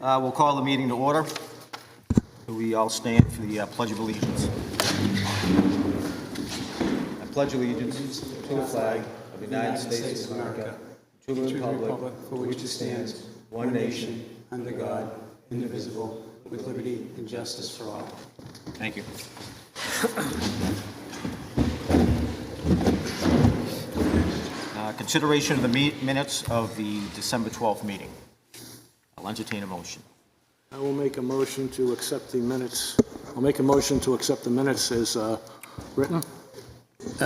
We'll call the meeting to order. We all stand for the Pledge of Allegiance. I pledge allegiance to the flag of the United States of America, to the republic for which it stands, one nation, under God, indivisible, with liberty and justice for all. Thank you. Consideration of the minutes of the December 12th meeting. I'll entertain a motion. I will make a motion to accept the minutes. I'll make a motion to accept the minutes as written.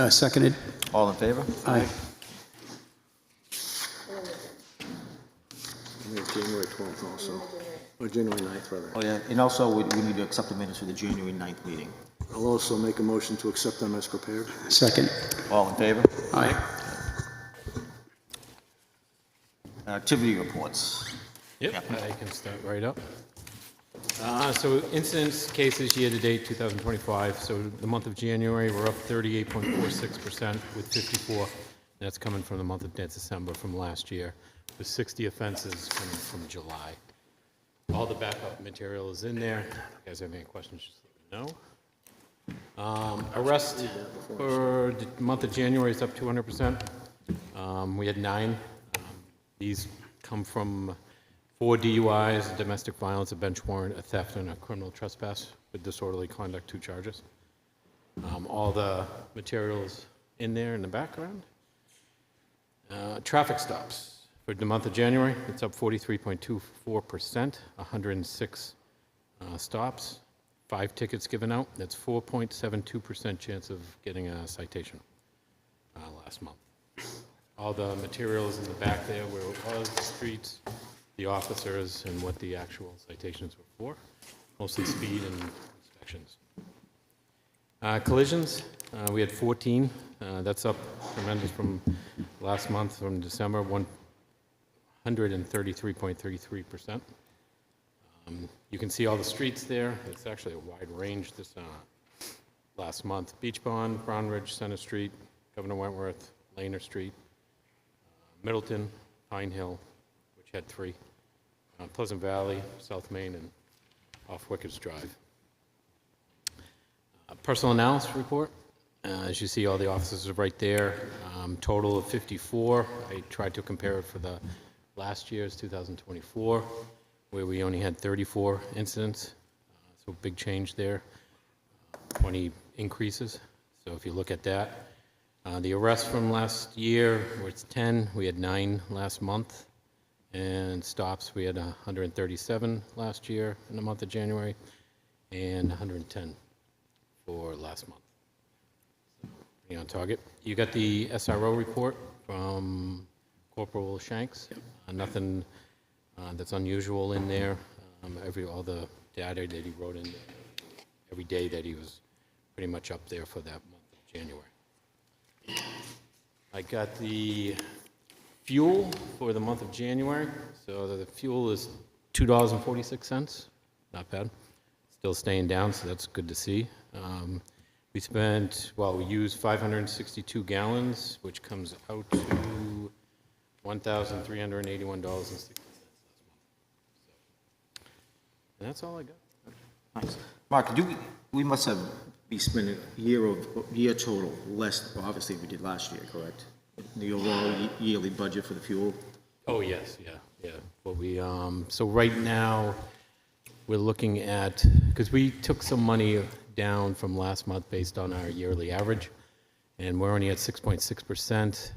Seconded. All in favor? Aye. January 12th also, or January 9th rather. Oh, yeah, and also we need to accept the minutes for the January 9th meeting. I'll also make a motion to accept them as prepared. Second. All in favor? Aye. Activity reports. Yep, I can start right up. So incidence cases year-to-date 2025, so the month of January, we're up 38.46% with 54. That's coming from the month of December from last year, with 60 offenses coming from July. All the backup material is in there. If you guys have any questions, just let me know. Arrest for the month of January is up 200%. We had 9. These come from 4 DUIs, domestic violence, a bench warrant, a theft, and a criminal trespass with disorderly conduct, 2 charges. All the materials in there in the background. Traffic stops for the month of January, it's up 43.24%, 106 stops, 5 tickets given out. That's 4.72% chance of getting a citation last month. All the materials in the back there where it was, the streets, the officers, and what the actual citations were for, mostly speed and inspections. Collisions, we had 14. That's up tremendous from last month, from December, 133.33%. You can see all the streets there. It's actually a wide range this last month. Beach Pond, Brown Ridge, Center Street, Governor Wentworth, Laner Street, Middleton, Pine Hill, which had 3, Pleasant Valley, South Main, and off Wickers Drive. Personal analysis report. As you see, all the officers are right there. Total of 54. I tried to compare it for the last year's 2024, where we only had 34 incidents. So big change there. 20 increases. So if you look at that. The arrests from last year were 10. We had 9 last month. And stops, we had 137 last year in the month of January and 110 for last month. So, pretty on target. You got the SRO report from Corporal Shanks. Nothing that's unusual in there. All the data that he wrote in every day that he was pretty much up there for that month of January. I got the fuel for the month of January. So the fuel is $2.46. Not bad. Still staying down, so that's good to see. We used 562 gallons, which comes out to $1,381.60 last month. And that's all I got. Nice. Mark, we must have be spending year total less, obviously, we did last year, correct? The overall yearly budget for the fuel? Oh, yes, yeah. What we, so right now, we're looking at, because we took some money down from last month based on our yearly average, and we're only at 6.6%.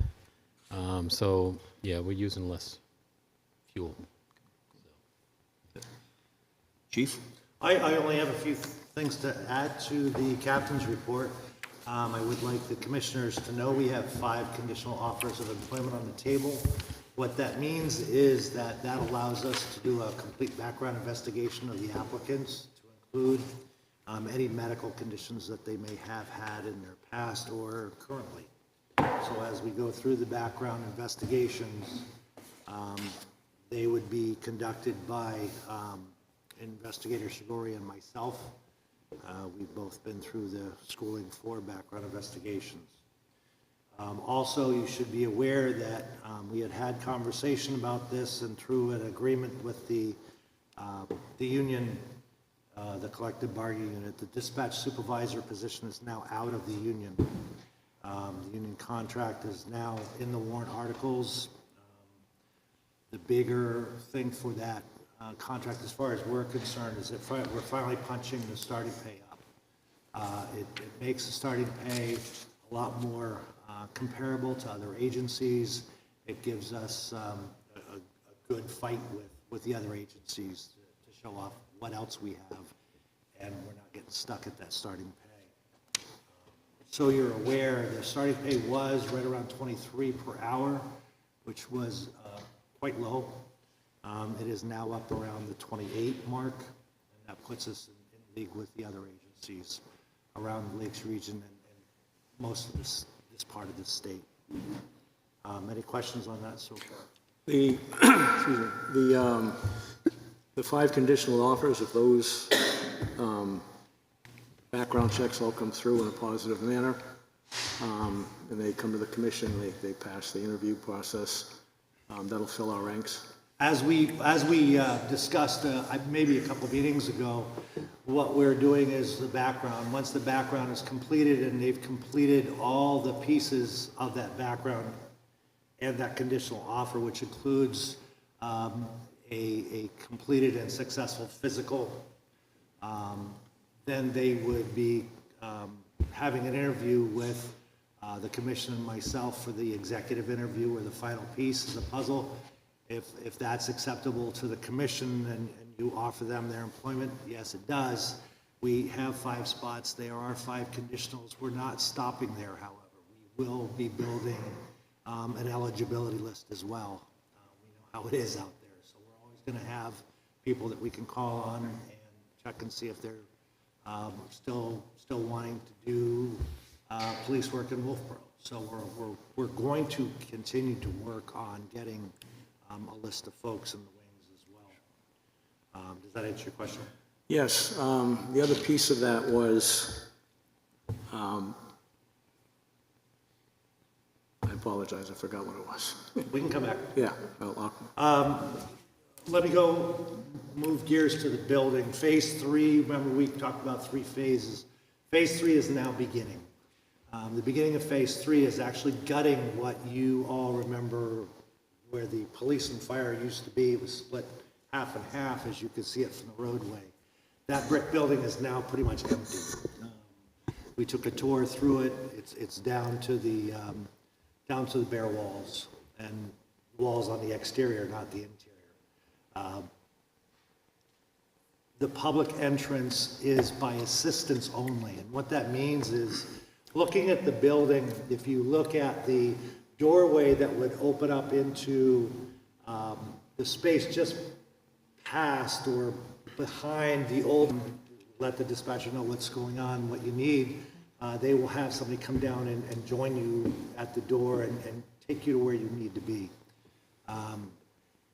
So, yeah, we're using less fuel. Chief? I only have a few things to add to the captain's report. I would like the commissioners to know we have 5 conditional offers of employment on the table. What that means is that allows us to do a complete background investigation of the applicants to include any medical conditions that they may have had in their past or currently. So as we go through the background investigations, they would be conducted by Investigator Shigori and myself. We've both been through the schooling for background investigations. Also, you should be aware that we had conversation about this, and through an agreement with the The union, the collective bargaining unit, the dispatch supervisor position is now out of the union. The union contract is now in the warrant articles. The bigger thing for that contract, as far as we're concerned, is that we're finally punching the starting pay up. It makes the starting pay a lot more comparable to other agencies. It gives us a good fight with the other agencies to show off what else we have, and we're not getting stuck at that starting pay. So you're aware, the starting pay was right around 23 per hour, which was quite low. It is now up around the 28 mark, and that puts us in league with the other agencies around the Lakes region and most of this part of the state. Any questions on that so far? The, excuse me, the 5 conditional offers, if those background checks all come through in a positive manner, and they come to the commission, they pass the interview process, that'll fill our ranks. As we discussed maybe a couple of meetings ago, what we're doing is the background. Once the background is completed and they've completed all the pieces of that background and that conditional offer, which includes a completed and successful physical, then they would be having an interview with the commission and myself for the executive interview or the final piece of the puzzle. If that's acceptable to the commission and you offer them their employment, yes, it does. We have 5 spots. There are 5 conditionals. We're not stopping there, however. We will be building an eligibility list as well. We know how it is out there. So we're always going to have people that we can call on and check and see if they're still wanting to do police work in Wolfeboro. So we're going to continue to work on getting a list of folks in the wings as well. Does that answer your question? Yes, the other piece of that was, I apologize, I forgot what it was. We can come back. Yeah, Let me move gears to the building. Phase 3, remember we talked about 3 phases. Phase 3 is now beginning. The beginning of phase 3 is actually gutting what you all remember where the police and fire used to be. It was split half and half, as you can see it from the roadway. That brick building is now pretty much empty. We took a tour through it. It's down to the bare walls, and walls on the exterior, not the interior. The public entrance is by assistance only, and what that means is, looking at the building, if you look at the doorway that would open up into the space just past or behind the old, let the dispatcher know what's going on, what you need, they will have somebody come down and join you at the door and take you to where you need to be.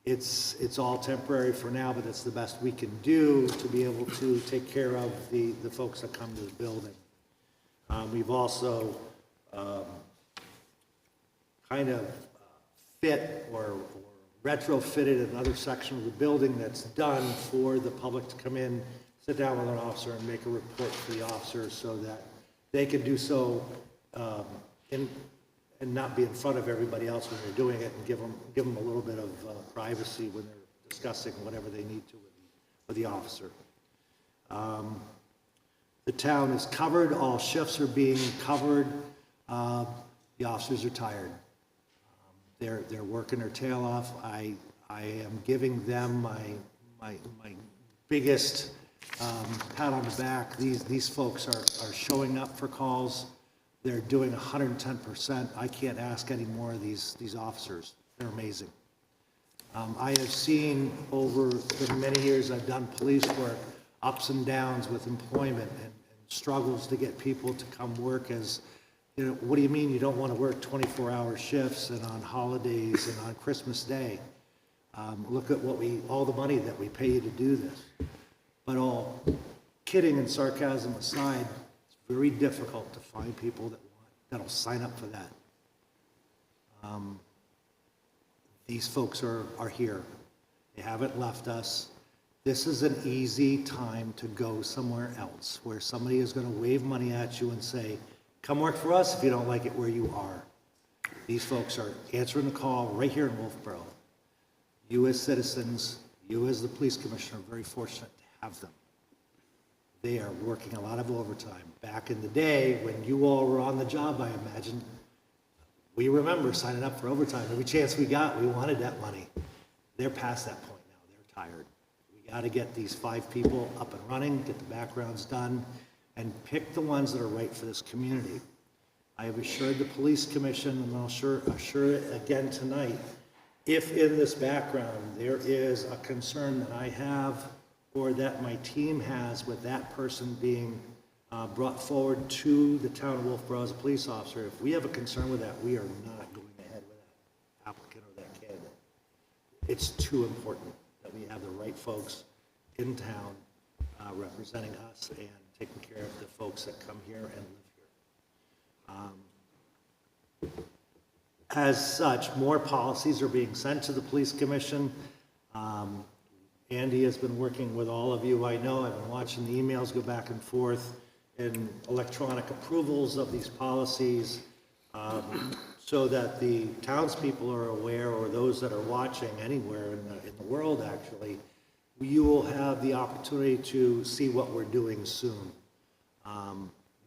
It's all temporary for now, but it's the best we can do to be able to take care of the folks that come to the building. We've also kind of fit or retrofitted another section of the building that's done for the public to come in, sit down with an officer and make a report to the officer so that they can do so and not be in front of everybody else when they're doing it, and give them a little bit of privacy when they're discussing whatever they need to with the officer. The town is covered. All shifts are being covered. The officers are tired. They're working their tail off. I am giving them my biggest pat on the back. These folks are showing up for calls. They're doing 110%. I can't ask any more of these officers. They're amazing. I have seen over the many years I've done police work, ups and downs with employment and struggles to get people to come work. As you know, what do you mean you don't want to work 24-hour shifts and on holidays and on Christmas Day? Look at all the money that we pay you to do this. But all kidding and sarcasm aside, it's very difficult to find people that'll sign up for that. These folks are here. They haven't left us. This is an easy time to go somewhere else where somebody is going to wave money at you and say, come work for us if you don't like it where you are. These folks are answering the call right here in Wolfeboro. You as citizens, you as the police commissioner are very fortunate to have them. They are working a lot of overtime. Back in the day, when you all were on the job, I imagine, we remember signing up for overtime. Every chance we got, we wanted that money. They're past that point now. They're tired. We got to get these 5 people up and running, get the backgrounds done, and pick the ones that are right for this community. I have assured the police commission, and I'll assure it again tonight, if in this background there is a concern that I have or that my team has with that person being brought forward to the town of Wolfeboro as a police officer, if we have a concern with that, we are not going ahead with that applicant or that candidate. It's too important that we have the right folks in town representing us and taking care of the folks that come here and live here. As such, more policies are being sent to the police commission. Andy has been working with all of you. I know I've been watching the emails go back and forth in electronic approvals of these policies so that the townspeople are aware, or those that are watching anywhere in the world actually, you will have the opportunity to see what we're doing soon.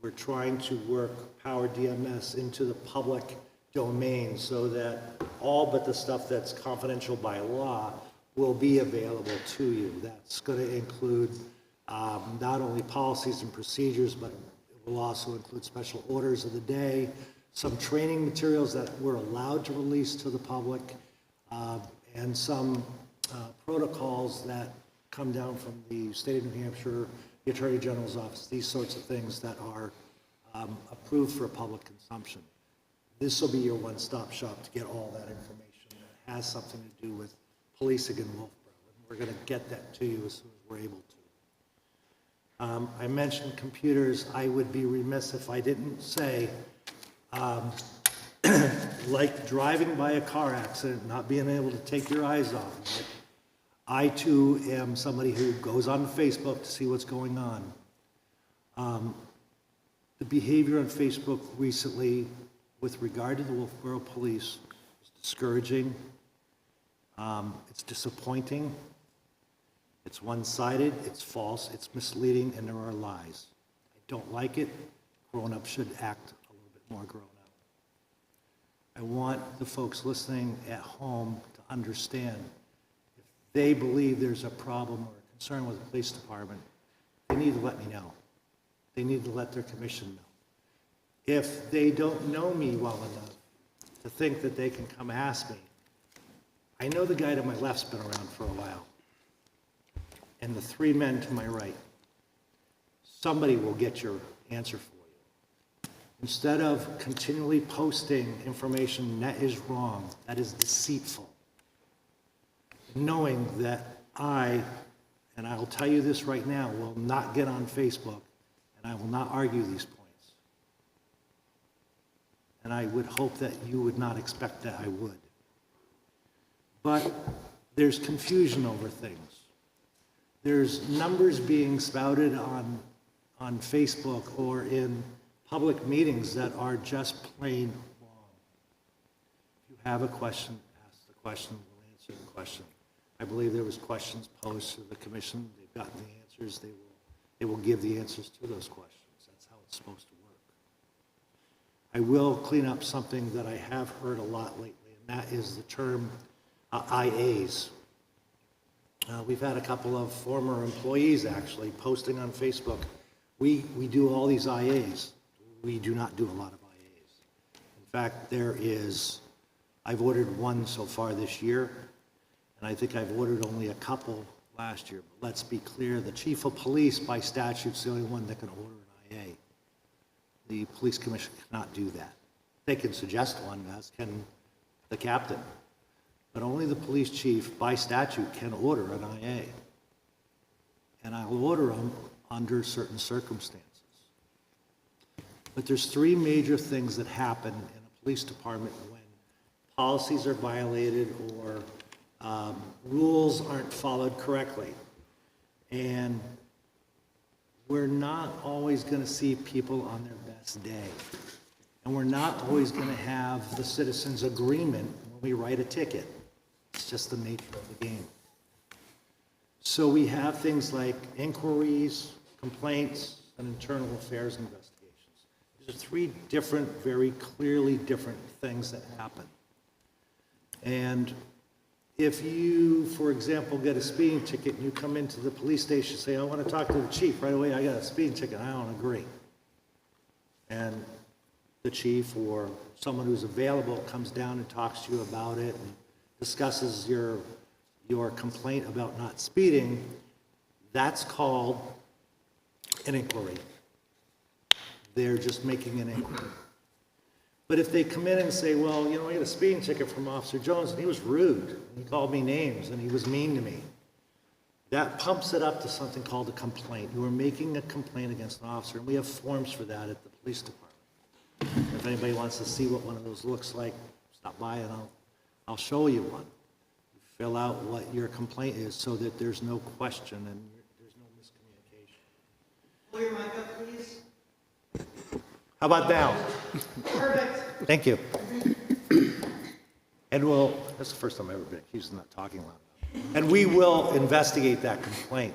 We're trying to work Power DMS into the public domain so that all but the stuff that's confidential by law will be available to you. That's going to include not only policies and procedures, but it will also include special orders of the day, some training materials that we're allowed to release to the public, and some protocols that come down from the state of New Hampshire, the Attorney General's office, these sorts of things that are approved for public consumption. This will be your one-stop shop to get all that information that has something to do with policing in Wolfeboro. And we're going to get that to you as soon as we're able to. I mentioned computers. I would be remiss if I didn't say, like driving by a car accident, not being able to take your eyes off of it, I too am somebody who goes on Facebook to see what's going on. The behavior on Facebook recently with regard to the Wolfeboro Police is discouraging. It's disappointing. It's one-sided, it's false, it's misleading, and there are lies. I don't like it. Grown-ups should act a little bit more grown-up. I want the folks listening at home to understand if they believe there's a problem or a concern with the police department, they need to let me know. They need to let their commission know. If they don't know me well enough to think that they can come ask me, I know the guy to my left's been around for a while, and the 3 men to my right. Somebody will get your answer for you. Instead of continually posting information that is wrong, that is deceitful, knowing that and I will tell you this right now, will not get on Facebook, and I will not argue these points. And I would hope that you would not expect that I would. But there's confusion over things. There's numbers being spouted on Facebook or in public meetings that are just plain wrong. If you have a question, ask the question, we'll answer the question. I believe there was questions posed to the commission. They've gotten the answers. They will give the answers to those questions. That's how it's supposed to work. I will clean up something that I have heard a lot lately, and that is the term IAs. We've had a couple of former employees actually posting on Facebook, we do all these IAs. We do not do a lot of IAs. In fact, I've ordered one so far this year, and I think I've ordered only a couple last year. But let's be clear, the chief of police by statute is the only one that can order an IA. The police commission cannot do that. They can suggest one, as can the captain. But only the police chief, by statute, can order an IA. And I'll order them under certain circumstances. But there's 3 major things that happen in a police department when policies are violated or rules aren't followed correctly. And we're not always going to see people on their best day. And we're not always going to have the citizens' agreement when we write a ticket. It's just the nature of the game. So we have things like inquiries, complaints, and internal affairs investigations. These are three different, very clearly different things that happen. And if you, for example, get a speeding ticket and you come into the police station and say, I want to talk to the chief, right away, I got a speeding ticket, I don't agree. And the chief or someone who's available comes down and talks to you about it and discusses your complaint about not speeding, that's called an inquiry. They're just making an inquiry. But if they come in and say, well, you know, I got a speeding ticket from Officer Jones, and he was rude, and he called me names, and he was mean to me, that pumps it up to something called a complaint. You are making a complaint against an officer, and we have forms for that at the police department. If anybody wants to see what one of those looks like, stop by and I'll show you one. You fill out what your complaint is so that there's no question and there's no miscommunication. Pull your mic up, please. How about now? Perfect. Thank you. And that's the first time I've ever been accused of not talking loud enough. And we will investigate that complaint.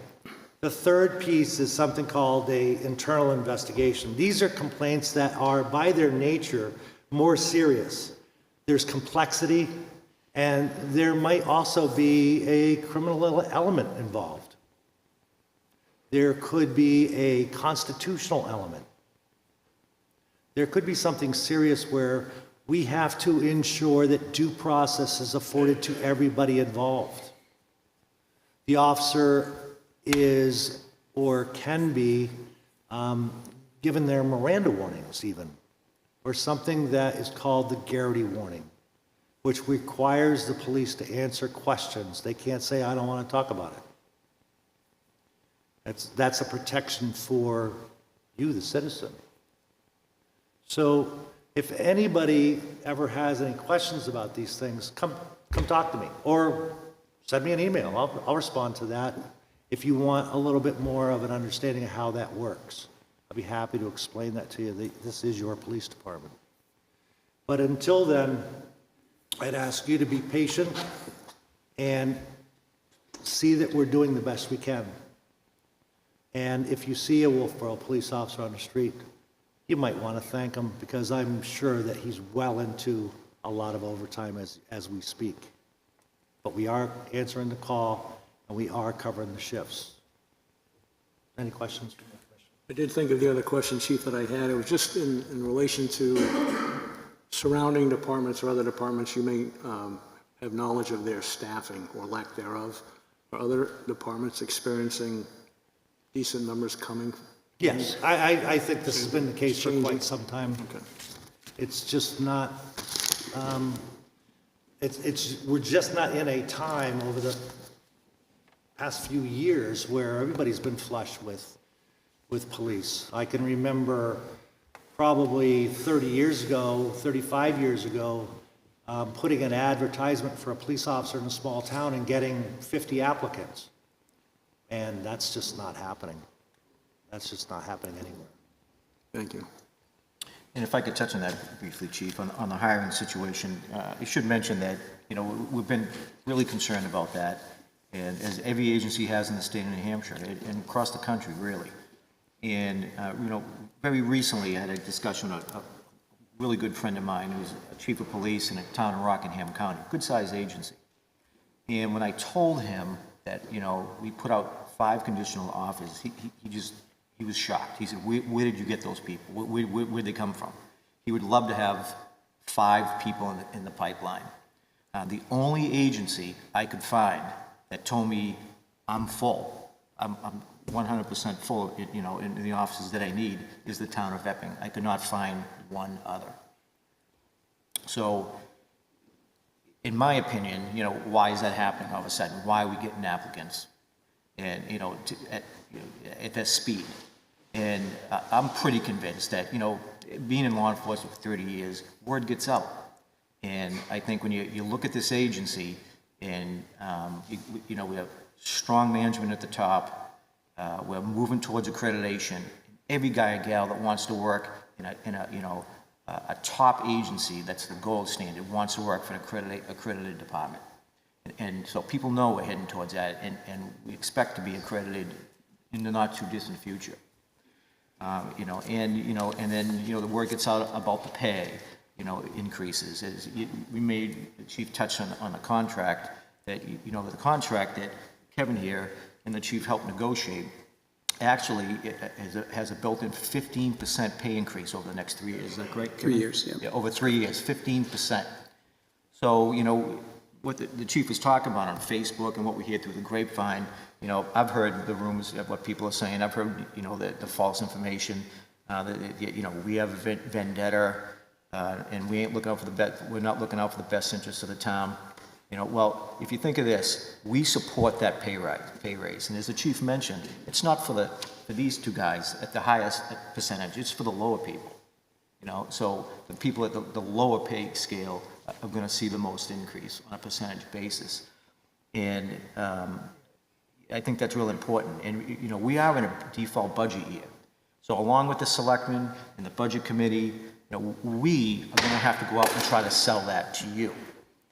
The third piece is something called an internal investigation. These are complaints that are, by their nature, more serious. There's complexity, and there might also be a criminal element involved. There could be a constitutional element. There could be something serious where we have to ensure that due process is afforded to everybody involved. The officer is or can be given their Miranda warnings even, or something that is called the Garrity warning, which requires the police to answer questions. They can't say, I don't want to talk about it. That's a protection for you, the citizen. So if anybody ever has any questions about these things, come talk to me, or send me an email. I'll respond to that. If you want a little bit more of an understanding of how that works, I'll be happy to explain that to you. This is your police department. But until then, I'd ask you to be patient and see that we're doing the best we can. And if you see a Wolfeboro police officer on the street, you might want to thank him, because I'm sure that he's well into a lot of overtime as we speak. But we are answering the call, and we are covering the shifts. Any questions from the commission? I did think of the other question, Chief, that I had. It was just in relation to surrounding departments or other departments you may have knowledge of their staffing or lack thereof. Are other departments experiencing decent numbers coming? Yes, I think this has been the case for Changing. quite some time. Okay. It's just not, we're just not in a time over the past few years where everybody's been flush with police. I can remember probably 30 years ago, 35 years ago, putting an advertisement for a police officer in a small town and getting 50 applicants. And that's just not happening. That's just not happening anywhere. Thank you. And if I could touch on that briefly, Chief, on the hiring situation, I should mention that, you know, we've been really concerned about that, and as every agency has in the state of New Hampshire and across the country, really. And, you know, very recently I had a discussion with a really good friend of mine who's a chief of police in a town in Rockingham County, good-sized agency. And when I told him that, you know, we put out 5 conditional offers, he was shocked. He said, where did you get those people? Where'd they come from? He would love to have 5 people in the pipeline. The only agency I could find that told me I'm full, I'm 100% full, you know, in the offices that I need, is the town of Epping. I could not find one other. So, in my opinion, you know, why is that happening all of a sudden? Why are we getting applicants? And, you know, at that speed. And I'm pretty convinced that, you know, being in law enforcement for 30 years, word gets out. And I think when you look at this agency, and, you know, we have strong management at the top, We're moving towards accreditation. Every guy or gal that wants to work in a top agency that's the gold standard wants to work for an accredited department. And so people know we're heading towards that, and we expect to be accredited in the not too distant future. And then the word gets out about the pay, increases. The chief touched on the contract that, the contract that Kevin here and the chief helped negotiate actually has a built-in 15% pay increase over the next 3 years. Is that correct, Kevin? 3 years, yeah. Yeah, over 3 years, 15%. So, what the chief was talking about on Facebook and what we hear through the grapevine, I've heard the rumors of what people are saying. I've heard, the false information, that, we have a vendetta, and we ain't looking out for we're not looking out for the best interests of the town. Well, if you think of this, we support that pay raise. And as the chief mentioned, it's not for these two guys at the highest percentage, it's for the lower people. So the people at the lower pay scale are going to see the most increase on a percentage basis. And I think that's real important. And, we are in a default budget year. So along with the selectmen and the budget committee, we are going to have to go out and try to sell that to you,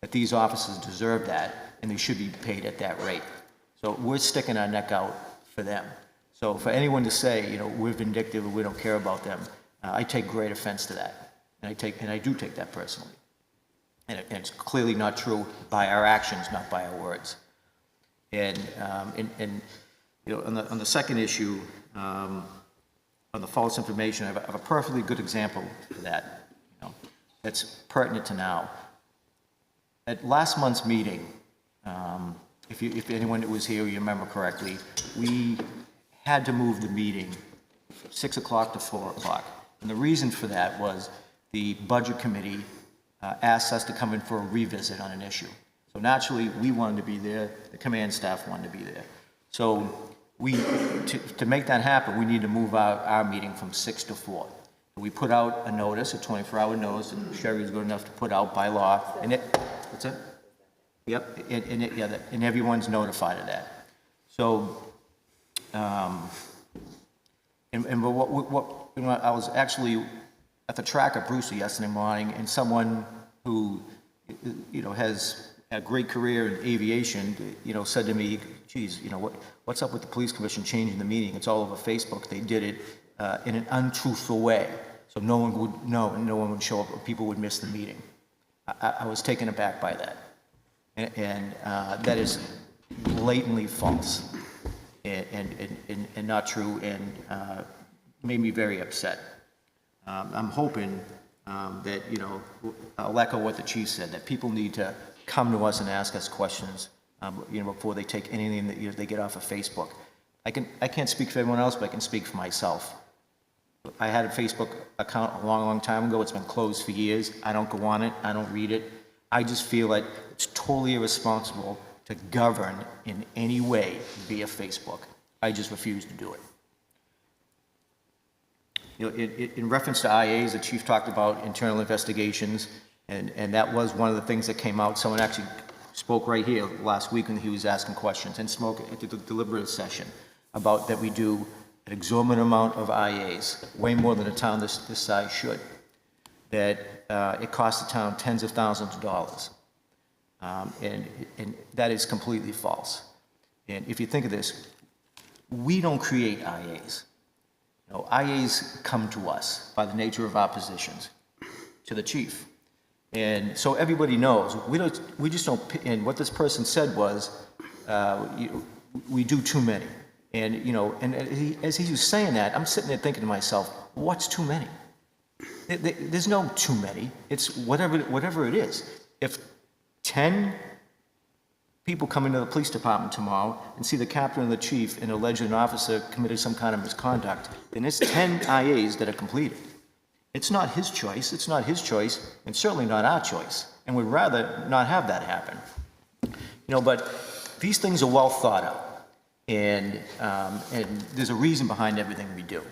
that these officers deserve that and they should be paid at that rate. So we're sticking our neck out for them. So for anyone to say, we're vindictive or we don't care about them, I take great offense to that. And I do take that personally. And it's clearly not true by our actions, not by our words. And on the second issue, on the false information, I have a perfectly good example for that. That's pertinent to now. At last month's meeting, if anyone that was here, you remember correctly, we had to move the meeting from 6 o'clock to 4 o'clock. And the reason for that was the budget committee asked us to come in for a revisit on an issue. So naturally, we wanted to be there, the command staff wanted to be there. So to make that happen, we need to move our meeting from 6 to 4. We put out a notice, a 24-hour notice, and Sherry was good enough to put out by law, and what's that? Yep, and everyone's notified of that. So, I was actually at the track at Brewster yesterday morning, and someone who, has a great career in aviation, said to me, geez, what's up with the police commission changing the meeting? It's all over Facebook. They did it in an untruthful way. So no one would know and no one would show up or people would miss the meeting. I was taken aback by that. And that is blatantly false and not true and made me very upset. I'm hoping that, I'll echo what the chief said, that people need to come to us and ask us questions, before they take anything that they get off of Facebook. I can't speak for everyone else, but I can speak for myself. I had a Facebook account a long, long time ago. It's been closed for years. I don't go on it. I don't read it. I just feel like it's totally irresponsible to govern in any way via Facebook. I just refuse to do it. In reference to IAs, the chief talked about internal investigations, and that was one of the things that came out. Someone actually spoke right here last week when he was asking questions and spoke at the deliberative session about that we do an exorbitant amount of IAs, way more than a town this size should, that it costs the town tens of thousands of dollars. And that is completely false. And if you think of this, we don't create IAs. IAs come to us by the nature of our positions, to the chief. And so everybody knows, we just don't, and what this person said was, we do too many. And, as he was saying that, I'm sitting there thinking to myself, what's too many? There's no too many. It's whatever it is. If 10 people come into the police department tomorrow and see the captain and the chief and allege an officer committed some kind of misconduct, then it's 10 IAs that are completed. It's not his choice. It's not his choice, and certainly not our choice. And we'd rather not have that happen. But these things are well thought out. And there's a reason behind everything we do.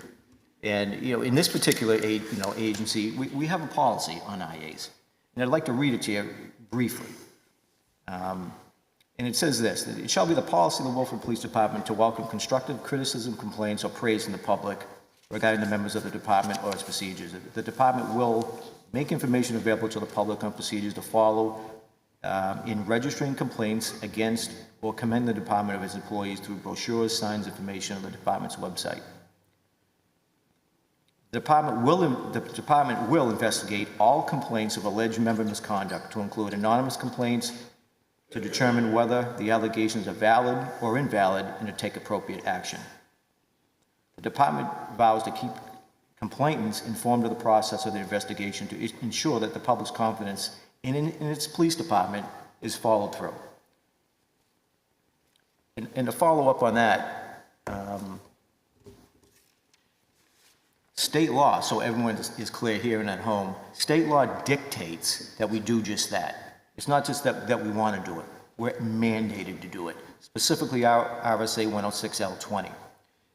And, in this particular agency, we have a policy on IAs. And I'd like to read it to you briefly. And And it says this, that it shall be the policy of the Wolford Police Department to welcome constructive criticism, complaints, or praise from the public regarding the members of the department or its procedures. The department will make information available to the public on procedures to follow in registering complaints against or commend the department of its employees through brochures, signs, information on the department's website. The department will investigate all complaints of alleged member misconduct, to include anonymous complaints, to determine whether the allegations are valid or invalid and to take appropriate action. The department vows to keep complainants informed of the process of the investigation to ensure that the public's confidence in its police department is followed through. And to follow up on that, state law, so everyone is clear here and at home, state law dictates that we do just that. It's not just that we want to do it. We're mandated to do it, specifically our RSA 106L20.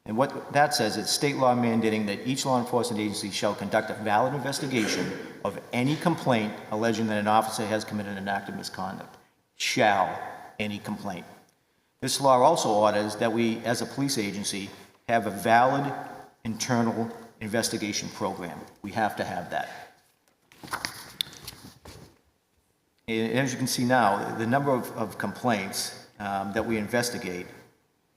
And what that says is state law mandating that each law enforcement agency shall conduct a valid investigation of any complaint alleging that an officer has committed an act of misconduct. Shall any complaint. This law also orders that we, as a police agency, have a valid internal investigation program. We have to have that. And as you can see now, the number of complaints that we investigate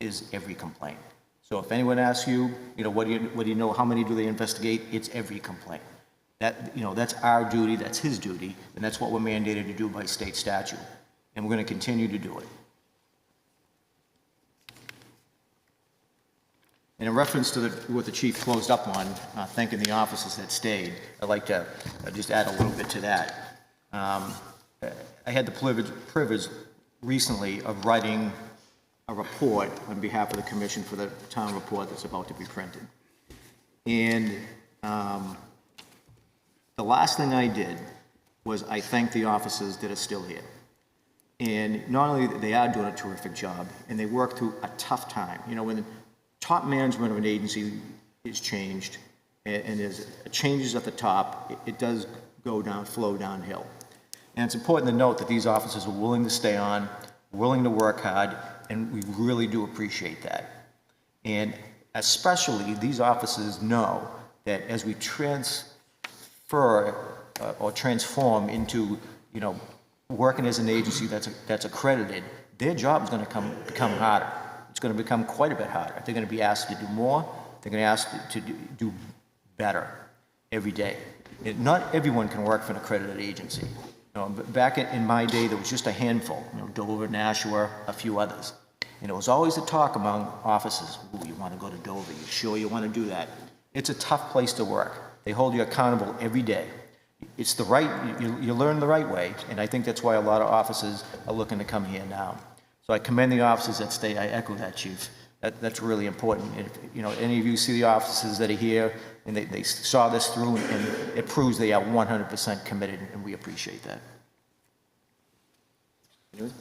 is every complaint. So if anyone asks you, what do you know, how many do they investigate? It's every complaint. That's our duty, that's his duty, and that's what we're mandated to do by state statute. And we're going to continue to do it. And in reference to what the chief closed up on, thanking the officers that stayed, I'd like to just add a little bit to that. I had the privilege recently of writing a report on behalf of the commission for the town report that's about to be printed. And the last thing I did was I thanked the officers that are still here. And not only they are doing a terrific job, and they work through a tough time. When the top management of an agency is changed, and there's changes at the top, it does flow downhill. And it's important to note that these officers are willing to stay on, willing to work hard, and we really do appreciate that. And especially these officers know that as we transfer or transform into, working as an agency that's accredited, their job is going to become harder. It's going to become quite a bit harder. They're going to be asked to do more. They're going to be asked to do better every day. Not everyone can work for an accredited agency. Back in my day, there was just a handful, Dover, Nashua, a few others. And it was always a talk among officers, ooh, you want to go to Dover, you sure you want to do that? It's a tough place to work. They hold you accountable every day. It's the right, you learn the right way, and I think that's why a lot of officers are looking to come here now. So I commend the officers that stay. I echo that, Chief. That's really important. If, any of you see the officers that are here, and they saw this through, and it proves they are 100% committed, and we appreciate that. Anyone?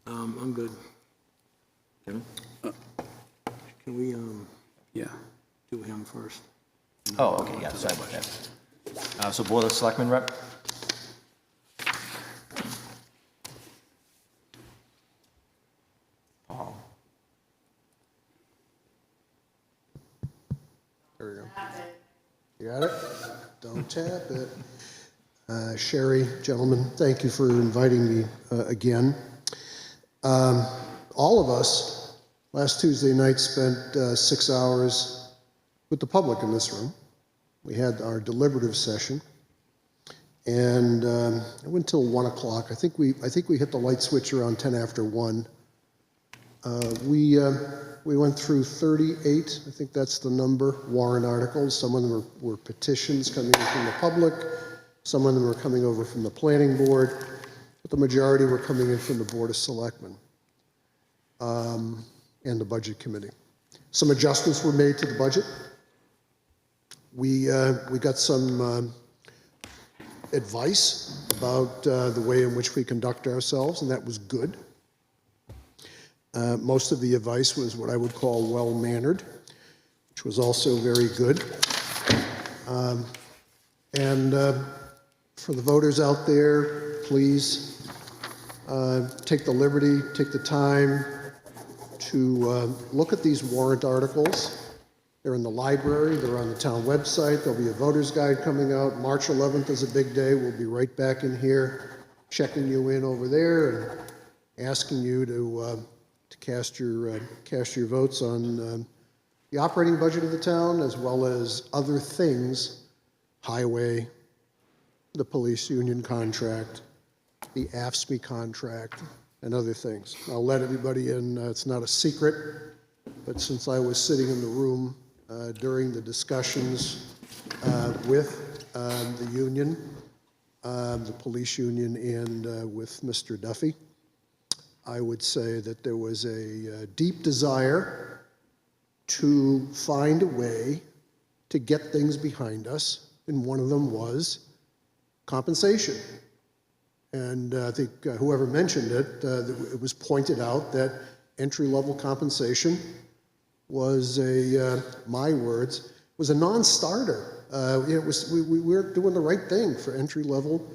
I'm good. Kevin? Can we, Yeah. do him first? Oh, okay, yeah, sorry about that. So Board of Selectmen rep? Paul. There we go. You got it? Don't tap it. Sherry, gentlemen, thank you for inviting me again. All of us, last Tuesday night, spent 6 hours with the public in this room. We had our deliberative session, and it went till 1 o'clock. I think we hit the light switch around 10 after 1. We went through 38, I think that's the number, warrant articles. Some of them were petitions coming in from the public. Some of them were coming over from the planning board, but the majority were coming in from the Board of Selectmen and the Budget Committee. Some adjustments were made to the budget. We got some advice about the way in which we conduct ourselves, and that was good. Most of the advice was what I would call well-mannered, which was also very good. And for the voters out there, please take the liberty, take the time to look at these warrant articles. They're in the library, they're on the town website, there'll be a voter's guide coming out. March 11th is a big day, we'll be right back in here, checking you in over there and asking you to cast your votes on the operating budget of the town, as well as other things, highway, the police union contract, the AFSCME contract, and other things. I'll let everybody in, it's not a secret, but since I was sitting in the room during the discussions with the union, the police union, and with Mr. Duffy, I would say that there was a deep desire to find a way to get things behind us, and one of them was compensation. And I think whoever mentioned it, it was pointed out that entry-level compensation was my words, was a non-starter. We were doing the right thing for entry-level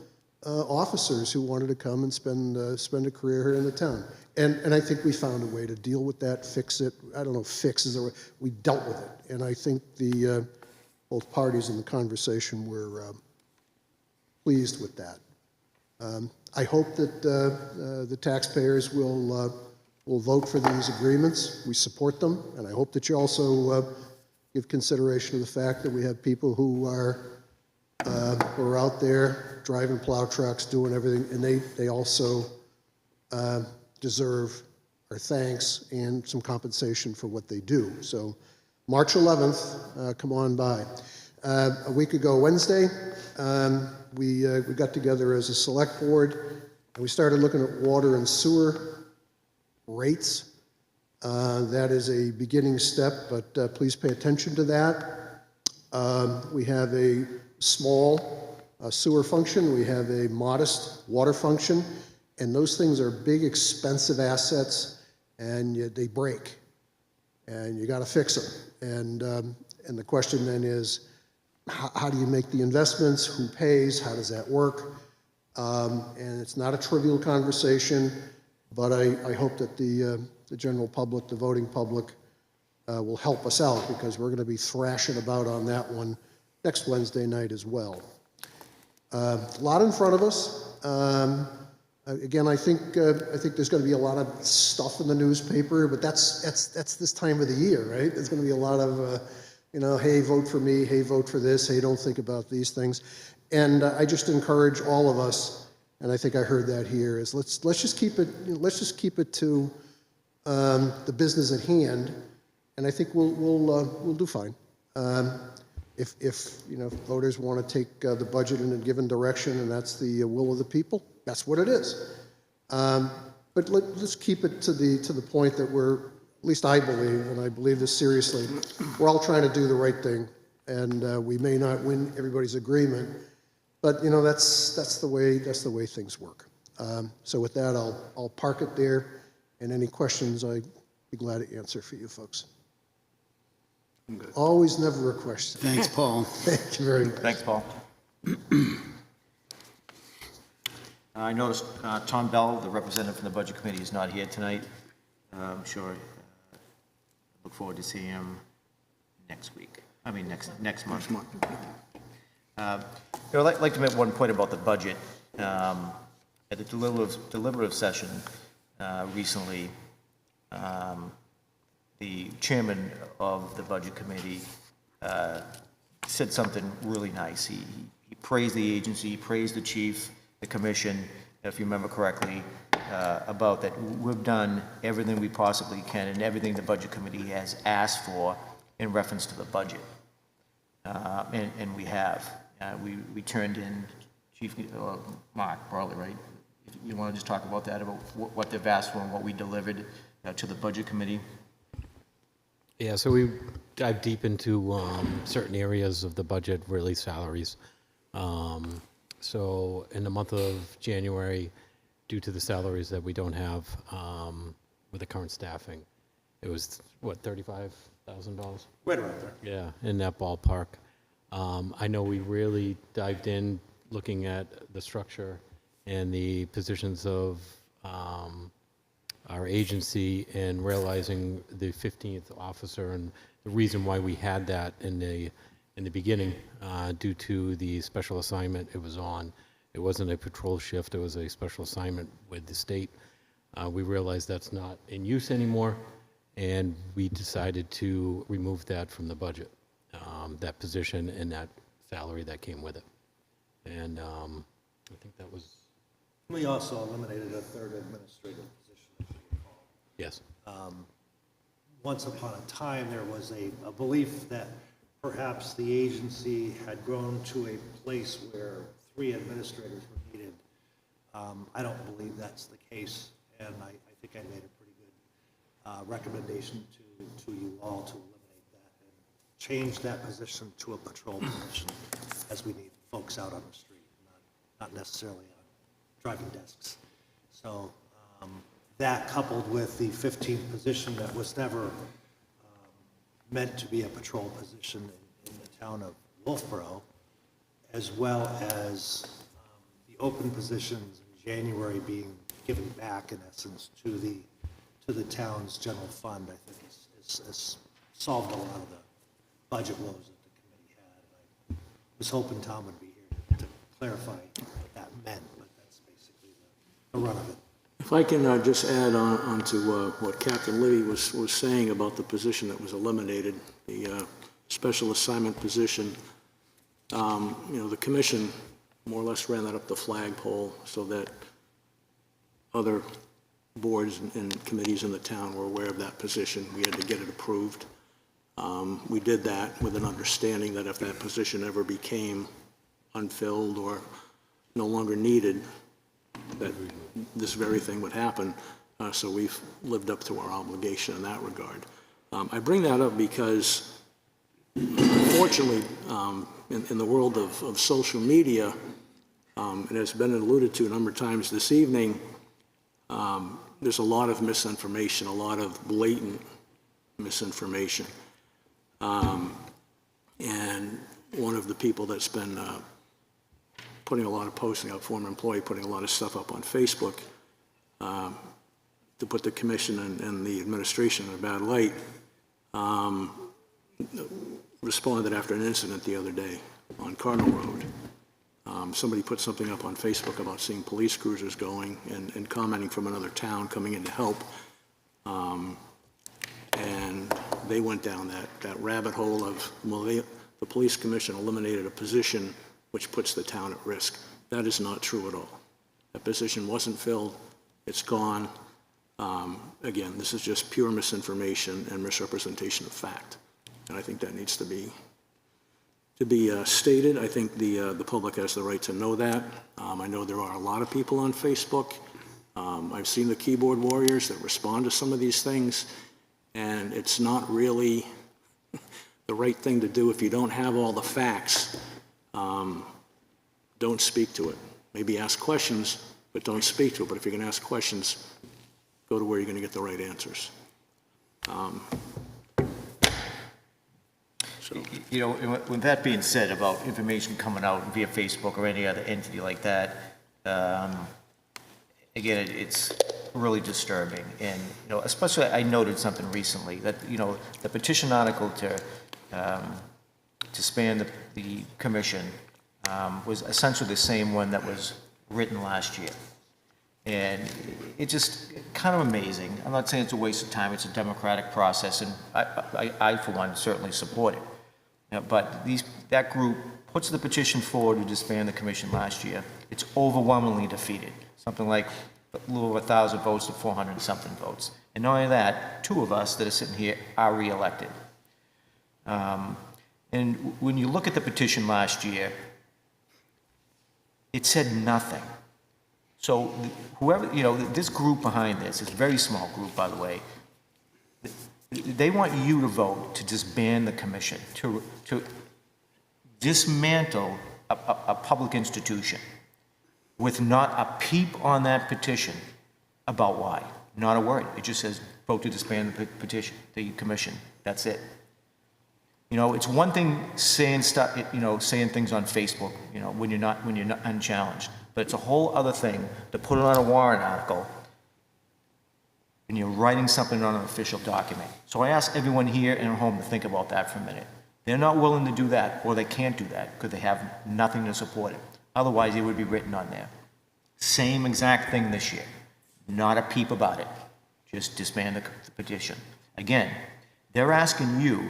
officers who wanted to come and spend a career here in the town. And I think we found a way to deal with that, fix it. I don't know if fix is the word. We dealt with it. And I think both parties in the conversation were pleased with that. I hope that the taxpayers will vote for these agreements. We support them, and I hope that you also give consideration to the fact that we have people who are out there driving plow trucks, doing everything, and they also deserve our thanks and some compensation for what they do. So March 11th, come on by. A week ago Wednesday, we got together as a select board, and we started looking at water and sewer rates. That is a beginning step, but please pay attention to that. We have a small sewer function. We have a modest water function, and those things are big, expensive assets, and they break, and you got to fix them. And the question then is, how do you make the investments? Who pays? How does that work? And it's not a trivial conversation, but I hope that the general public, the voting public, will help us out, because we're going to be thrashing about on that one next Wednesday night as well. A lot in front of us. Again, I think there's going to be a lot of stuff in the newspaper, but that's this time of the year, right? There's going to be a lot of hey, vote for me, hey, vote for this, hey, don't think about these things. And I just encourage all of us, and I think I heard that here, is let's just keep it to the business at hand, and I think we'll do fine. If voters want to take the budget in a given direction, and that's the will of the people, that's what it is. But let's keep it to the point that we're, at least I believe, and I believe this seriously, we're all trying to do the right thing, and we may not win everybody's agreement, but that's the way things work. So with that, I'll park it there, and any questions I'd be glad to answer for you folks. Always, never a question. Thanks, Paul. Thank you very much. Thanks, Paul. I noticed Tom Bell, the representative from the Budget Committee, is not here tonight. I'm sure. Look forward to seeing him next week. I mean, next month. I'd like to make one point about the budget. At the deliberative session recently, the chairman of the Budget Committee said something really nice. He praised the agency, praised the chief, the commission, if you remember correctly, about that we've done everything we possibly can and everything the Budget Committee has asked for in reference to the budget. And we have. We turned in Chief Mark Barley, right? You want to just talk about that, about what they've asked for and what we delivered to the Budget Committee? Yeah, so we dive deep into certain areas of the budget, really salaries. So in the month of January, due to the salaries that we don't have with the current staffing, it was, what, $35,000? Right around there. Yeah, in that ballpark. I know we really dived in looking at the structure and the positions of our agency and realizing the 15th officer and the reason why we had that in the beginning due to the special assignment it was on. It wasn't a patrol shift, it was a special assignment with the state. We realized that's not in use anymore, and we decided to remove that from the budget, that position and that salary that came with it. And I think that was, We also eliminated a third administrative position. yes. Once upon a time, there was a belief that perhaps the agency had grown to a place where 3 administrators were needed. I don't believe that's the case, and I think I made a pretty good recommendation to you all to eliminate that and change that position to a patrol position, as we need folks out on the street, not necessarily on driving desks. So that coupled with the 15th position that was never meant to be a patrol position in the town of Wolfeboro, as well as the open positions in January being given back, in essence, to the town's general fund, I think has solved a lot of the budget woes that the committee had. And I was hoping Tom would be here to clarify what that meant, but that's basically the run of it. If I can just add on to what Captain Libby was saying about the position that was eliminated, the special assignment position. The commission more or less ran that up the flagpole so that other boards and committees in the town were aware of that position. We had to get it approved. We did that with an understanding that if that position ever became unfilled or no longer needed, that this very thing would happen. So we've lived up to our obligation in that regard. I bring that up because, unfortunately, in the world of social media, it has been alluded to a number of times this evening, there's a lot of misinformation, a lot of blatant misinformation. And one of the people that's been putting a lot of posting up, former employee putting a lot of stuff up on Facebook to put the commission and the administration in a bad light, responded after an incident the other day on Cardinal Road. Somebody put something up on Facebook about seeing police cruisers going and commenting from another town coming in to help. And they went down that rabbit hole of, well, the police commission eliminated a position which puts the town at risk. That is not true at all. That position wasn't filled. It's gone. Again, this is just pure misinformation and misrepresentation of fact. And I think that needs to be stated. I think the public has the right to know that. I know there are a lot of people on Facebook. I've seen the keyboard warriors that respond to some of these things, and it's not really the right thing to do if you don't have all the facts. Don't speak to it. Maybe ask questions, but don't speak to it. But if you're going to ask questions, go to where you're going to get the right answers. With that being said about information coming out via Facebook or any other entity like that, again, it's really disturbing. And, especially I noted something recently that, the petition article to span the commission was essentially the same one that was written last year. And it's just kind of amazing. I'm not saying it's a waste of time. It's a democratic process, and I for one, certainly support it. But that group puts the petition forward to disband the commission last year. It's overwhelmingly defeated, something like a little over 1,000 votes to 400 and something votes. And not only that, 2 of us that are sitting here are reelected. And when you look at the petition last year, it said nothing. So whoever, this group behind this, this very small group, by the way, they want you to vote to disband the commission, to dismantle a public institution with not a peep on that petition about why. Not a word. It just says vote to disband the petition, the commission. That's it. It's one thing saying stuff, saying things on Facebook, when you're not unchallenged. But it's a whole other thing to put it on a warrant article and you're writing something on an official document. So I ask everyone here and at home to think about that for a minute. They're not willing to do that, or they can't do that, because they have nothing to support it. Otherwise, it would be written on there. Same exact thing this year. Not a peep about it. Just disband the petition. Again, they're asking you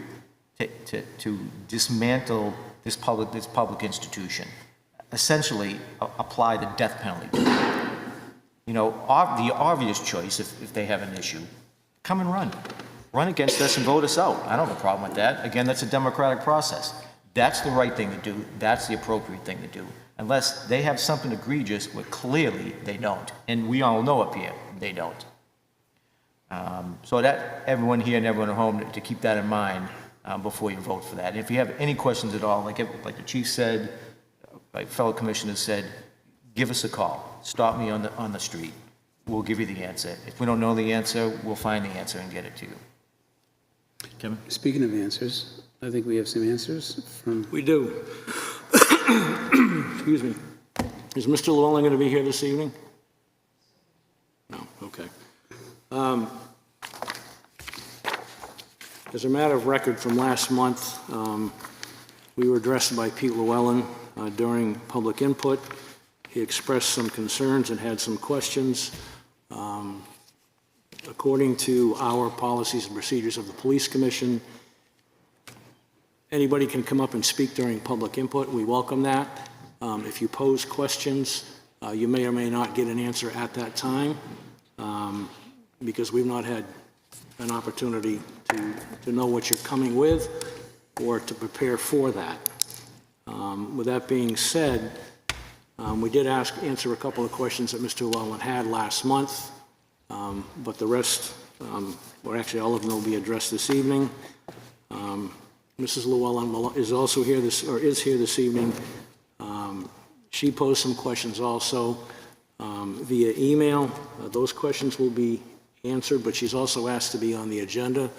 to dismantle this public institution. Essentially, apply the death penalty to it. You know, the obvious choice, if they have an issue, come and run. Run against us and vote us out. I don't have a problem with that. Again, that's a democratic process. That's the right thing to do. That's the appropriate thing to do. Unless they have something egregious, where clearly they don't. And we all know up here, they don't. So that, everyone here and everyone at home, to keep that in mind before you vote for that. And if you have any questions at all, like the chief said, my fellow commissioners said, give us a call. Stop me on the street. We'll give you the answer. If we don't know the answer, we'll find the answer and get it to you. Kevin? Speaking of answers, I think we have some answers from, We do. Excuse me. Is Mr. Llewellyn going to be here this evening? No, okay. As a matter of record from last month, we were addressed by Pete Llewellyn during public input. He expressed some concerns and had some questions. According to our policies and procedures of the Police Commission, anybody can come up and speak during public input. We welcome that. If you pose questions, you may or may not get an answer at that time, because we've not had an opportunity to know what you're coming with or to prepare for that. With that being said, we did answer a couple of questions that Mr. Llewellyn had last month, but the rest, or actually all of them, will be addressed this evening. Mrs. Llewellyn is also here is here this evening. She posed some questions also via email. Those questions will be answered, but she's also asked to be on the agenda,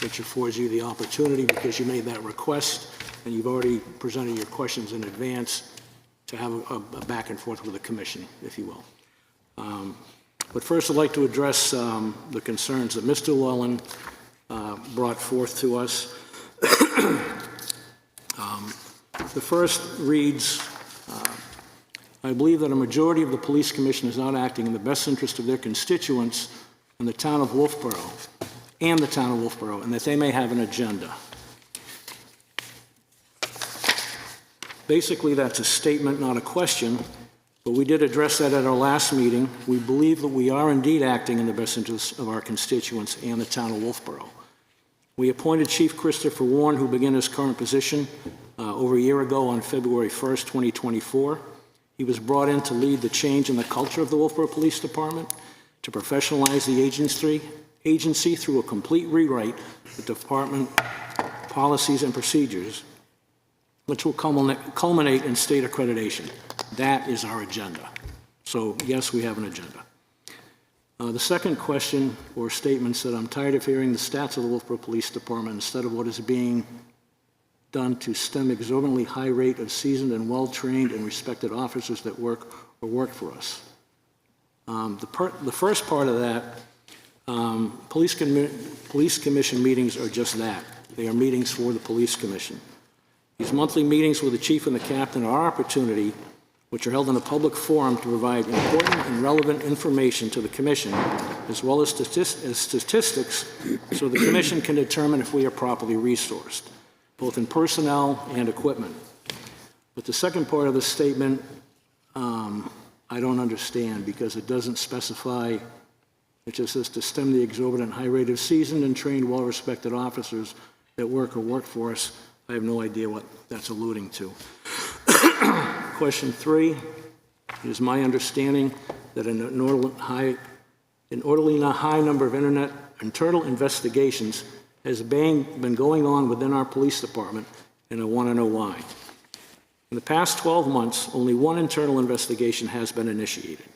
which affords you the opportunity, because you made that request and you've already presented your questions in advance, to have a back and forth with the commission, if you will. But first, I'd like to address the concerns that Mr. Llewellyn brought forth to us. The first reads, I believe that a majority of the police commission is not acting in the best interest of their constituents in the town of Wolfeboro, and that they may have an agenda. Basically, that's a statement, not a question, but we did address that at our last meeting. We believe that we are indeed acting in the best interest of our constituents and the town of Wolfeboro. We appointed Chief Christopher Warren, who began his current position over a year ago on February 1st, 2024. He was brought in to lead the change in the culture of the Wolfeboro Police Department, to professionalize the agency through a complete rewrite of the department policies and procedures, which will culminate in state accreditation. That is our agenda. So, yes, we have an agenda. The second question or statement said, I'm tired of hearing the stats of the Wolfeboro Police Department instead of what is being done to stem exorbitantly high rate of seasoned and well-trained and respected officers that work for us. The first part of that, police commission meetings are just that. They are meetings for the police commission. These monthly meetings with the chief and the captain are our opportunity, which are held in a public forum, to provide important and relevant information to the commission, as well as statistics, so the commission can determine if we are properly resourced, both in personnel and equipment. But the second part of the statement, I don't understand, because it doesn't specify. It just says to stem the exorbitant high rate of seasoned and trained, well-respected officers that work for us. I have no idea what that's alluding to. Question 3, it is my understanding that an inordinately high number of internal investigations has been going on within our police department, and I want to know why. In the past 12 months, only one internal investigation has been initiated.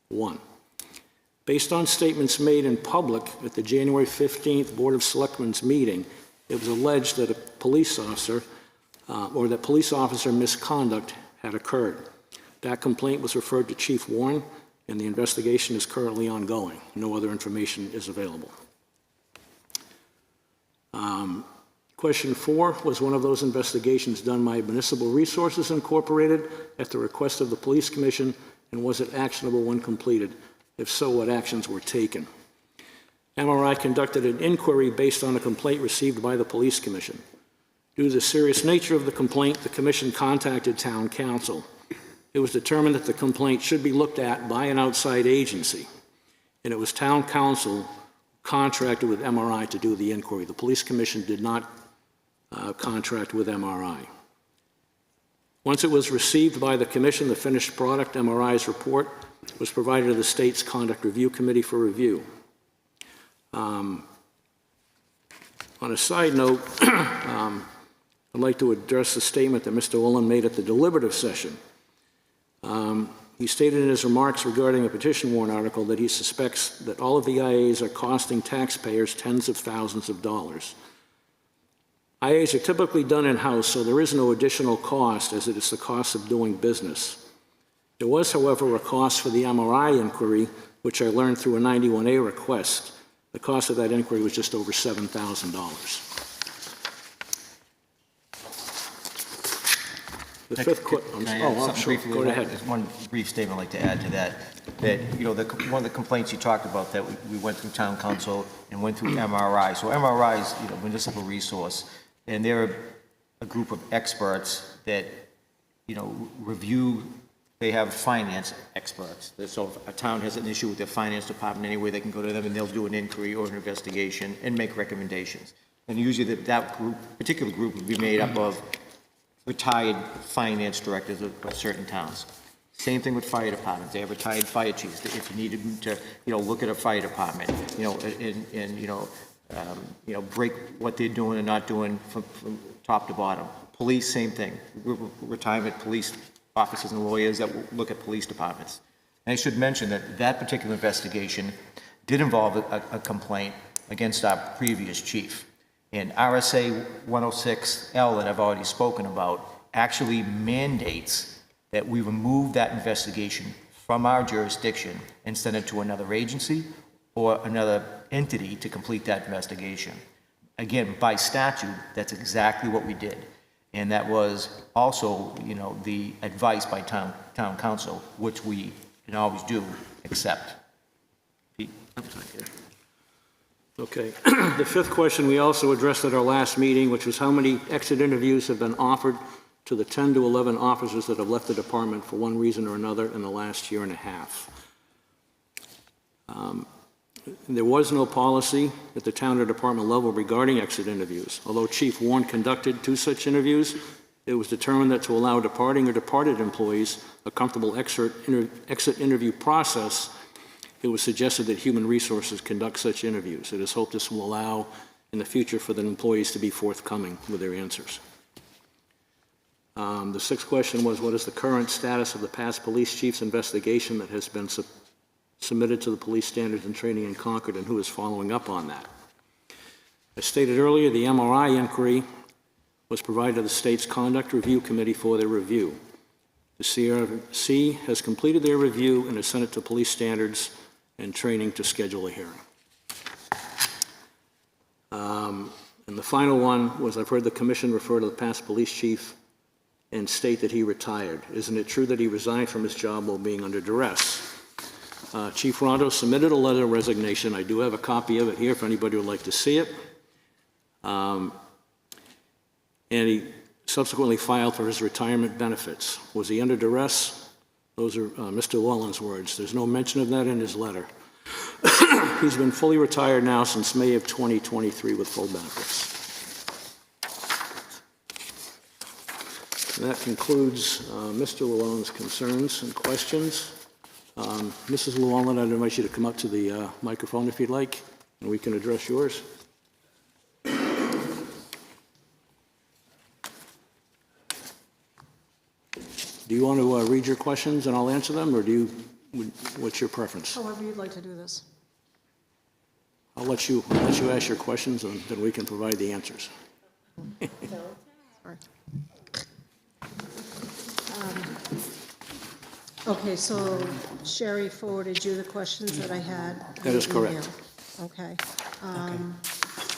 One. Based on statements made in public at the January 15th Board of Selectmen's meeting, it was alleged that a police officer that police officer misconduct had occurred. That complaint was referred to Chief Warren, and the investigation is currently ongoing. No other information is available. Question 4, was one of those investigations done by Municipal Resources Incorporated at the request of the Police Commission, and was it actionable when completed? If so, what actions were taken? MRI conducted an inquiry based on a complaint received by the Police Commission. Due to the serious nature of the complaint, the Commission contacted Town Council. It was determined that the complaint should be looked at by an outside agency, and it was Town Council contracted with MRI to do the inquiry. The Police Commission did not contract with MRI. Once it was received by the Commission, the finished product, MRI's report, was provided to the state's Conduct Review Committee for review. On a side note, I'd like to address the statement that Mr. Olin made at the deliberative session. He stated in his remarks regarding a petition warrant article that he suspects that all of the IAs are costing taxpayers tens of thousands of dollars. IAs are typically done in-house, so there is no additional cost, as it is the cost of doing business. There was, however, a cost for the MRI inquiry, which I learned through a 91A request. The cost of that inquiry was just over $7,000. The fifth question. Can I add something briefly? Go ahead. There's one brief statement I'd like to add to that. That, you know, one of the complaints you talked about, that we went through Town Council and went through MRI. So MRI is, you know, municipal resource, and they're a group of experts that, you know, review. They have finance experts. So if a town has an issue with their finance department anyway, they can go to them and they'll do an inquiry or an investigation and make recommendations. And usually that group, particular group, would be made up of retired finance directors of certain towns. Same thing with fire departments. They have retired fire chiefs. If you needed to, you know, look at a fire department, you know, and break what they're doing and not doing from top to bottom. Police, same thing. Retirement police officers and lawyers that will look at police departments. And I should mention that that particular investigation did involve a complaint against our previous chief. And RSA 106L that I've already spoken about actually mandates that we remove that investigation from our jurisdiction and send it to another agency or another entity to complete that investigation. Again, by statute, that's exactly what we did. And that was also, you know, the advice by town council, which we can always do accept. Pete? Okay. The fifth question we also addressed at our last meeting, which was how many exit interviews have been offered to the 10 to 11 officers that have left the department for one reason or another in the last year and a half. There was no policy at the town or department level regarding exit interviews. Although Chief Warren conducted 2 such interviews, it was determined that to allow departing or departed employees a comfortable exit interview process, it was suggested that Human Resources conduct such interviews. It is hoped this will allow in the future for the employees to be forthcoming with their answers. The sixth question was, what is the current status of the past police chief's investigation that has been submitted to the Police Standards and Training in Concord, and who is following up on that? As stated earlier, the MRI inquiry was provided to the state's Conduct Review Committee for their review. The CRC has completed their review and has sent it to Police Standards and Training to schedule a hearing. And the final one was, I've heard the commission refer to the past police chief and state that he retired. Isn't it true that he resigned from his job while being under duress? Chief Rondo submitted a letter of resignation. I do have a copy of it here if anybody would like to see it. And he subsequently filed for his retirement benefits. Was he under duress? Those are Mr. Wallen's words. There's no mention of that in his letter. He's been fully retired now since May of 2023 with full benefits. And that concludes Mr. Llewellyn's concerns and questions. Mrs. Llewellyn, I'd invite you to come up to the microphone if you'd like, and we can address yours. Do you want to read your questions and I'll answer them, or what's your preference? However you'd like to do this. I'll let you ask your questions, and then we can provide the answers. Sorry. Okay, so Sherry forwarded you the questions that I had. That is via correct. email. Okay.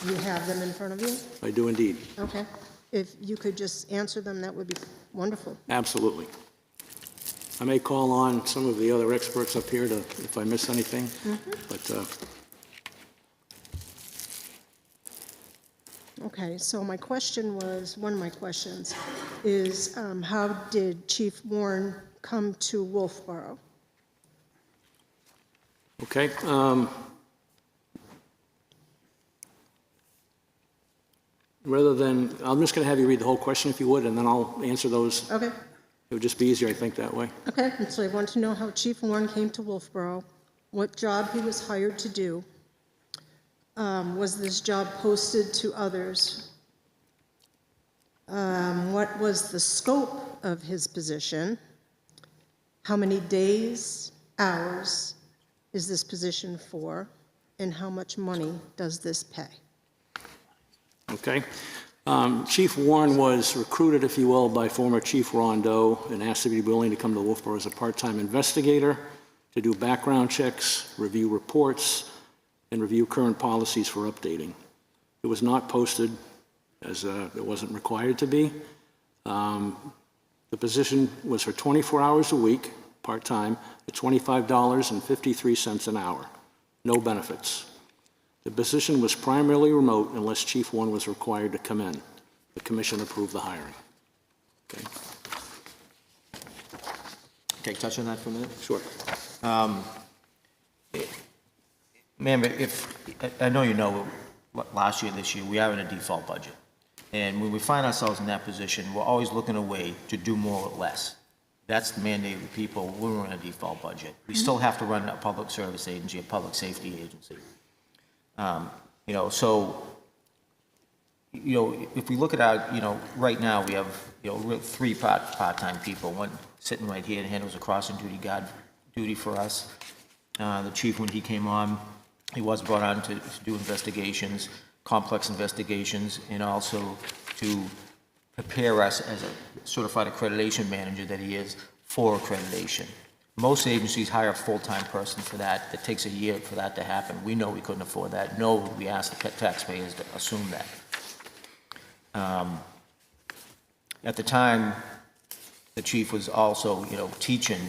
You have them in front of you? I do indeed. Okay. If you could just answer them, that would be wonderful. Absolutely. I may call on some of the other experts up here to, if I miss anything, but Okay, so my question was, one of my questions is, how did Chief Warren come to Wolfeboro? okay. Rather than, I'm just going to have you read the whole question if you would, and then I'll answer those. Okay, It would just be easier, I think, that way. okay, and so I want to know how Chief Warren came to Wolfeboro, what job he was hired to do. Was this job posted to others? What was the scope of his position? How many days, hours is this position for? And how much money does this pay? Okay. Chief Warren was recruited, if you will, by former Chief Rondeau and asked to be willing to come to Wolfeboro as a part-time investigator to do background checks, review reports, and review current policies for updating. It was not posted as it wasn't required to be. The position was for 24 hours a week, part-time, at $25.53 an hour, no benefits. The position was primarily remote unless Chief Warren was required to come in. The commission approved the hiring. Okay, Okay, touch on that for a minute. sure. Ma'am, I know you know, last year, this year, we are in a default budget. And when we find ourselves in that position, we're always looking a way to do more with less. That's the mandate of the people when we're in a default budget. We still have to run a public service agency, a public safety agency. So, if we look at our, right now, we have, three part-time people, one sitting right here that handles the crossing duty guard duty for us. The chief, when he came on, he was brought on to do investigations, complex investigations, and also to prepare us as a certified accreditation manager that he is for accreditation. Most agencies hire a full-time person for that. It takes a year for that to happen. We know we couldn't afford that. No, we asked the taxpayers to assume that. At the time, the chief was also, teaching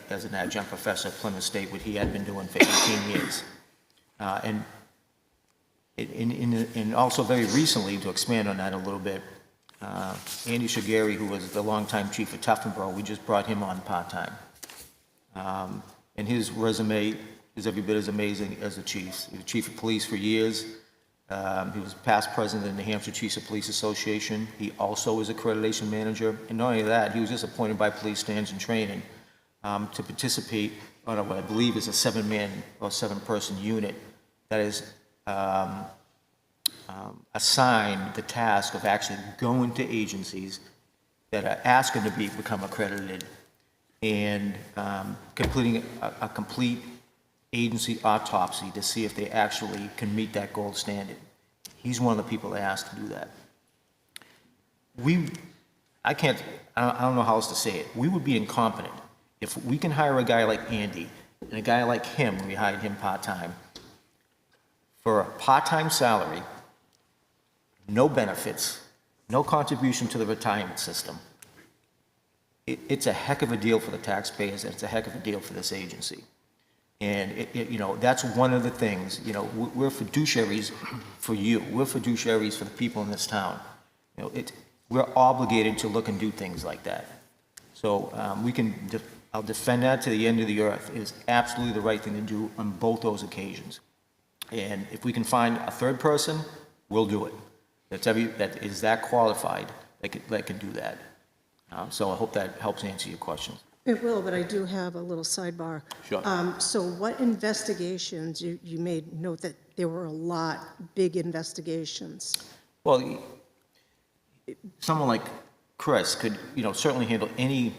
as an adjunct professor at Plymouth State, what he had been doing for 18 years. And also very recently, to expand on that a little bit, Andy Shigeri, who was the longtime chief of Wolfeboro, we just brought him on part-time. And his resume is every bit as amazing as the chief's. He was chief of police for years. He was past president of the New Hampshire Chiefs of Police Association. He also was accreditation manager. And not only that, he was just appointed by police standards and training to participate on what I believe is a 7-man or 7-person unit that is assigned the task of actually going to agencies that are asking to become accredited and completing a complete agency autopsy to see if they actually can meet that gold standard. He's one of the people they asked to do that. I don't know how else to say it. We would be incompetent if we can hire a guy like Andy and a guy like him, we hired him part-time, for a part-time salary, no benefits, no contribution to the retirement system. It's a heck of a deal for the taxpayers, and it's a heck of a deal for this agency. And, that's one of the things, we're fiduciaries for you. We're fiduciaries for the people in this town. We're obligated to look and do things like that. So I'll defend that to the end of the earth. It is absolutely the right thing to do on both those occasions. And if we can find a third person, we'll do it. That is that qualified, that can do that. So I hope that helps answer your questions. It will, but I do have a little sidebar. Sure. So what investigations, you made note that there were a lot, big investigations. Well, someone like Chris could, certainly handle any,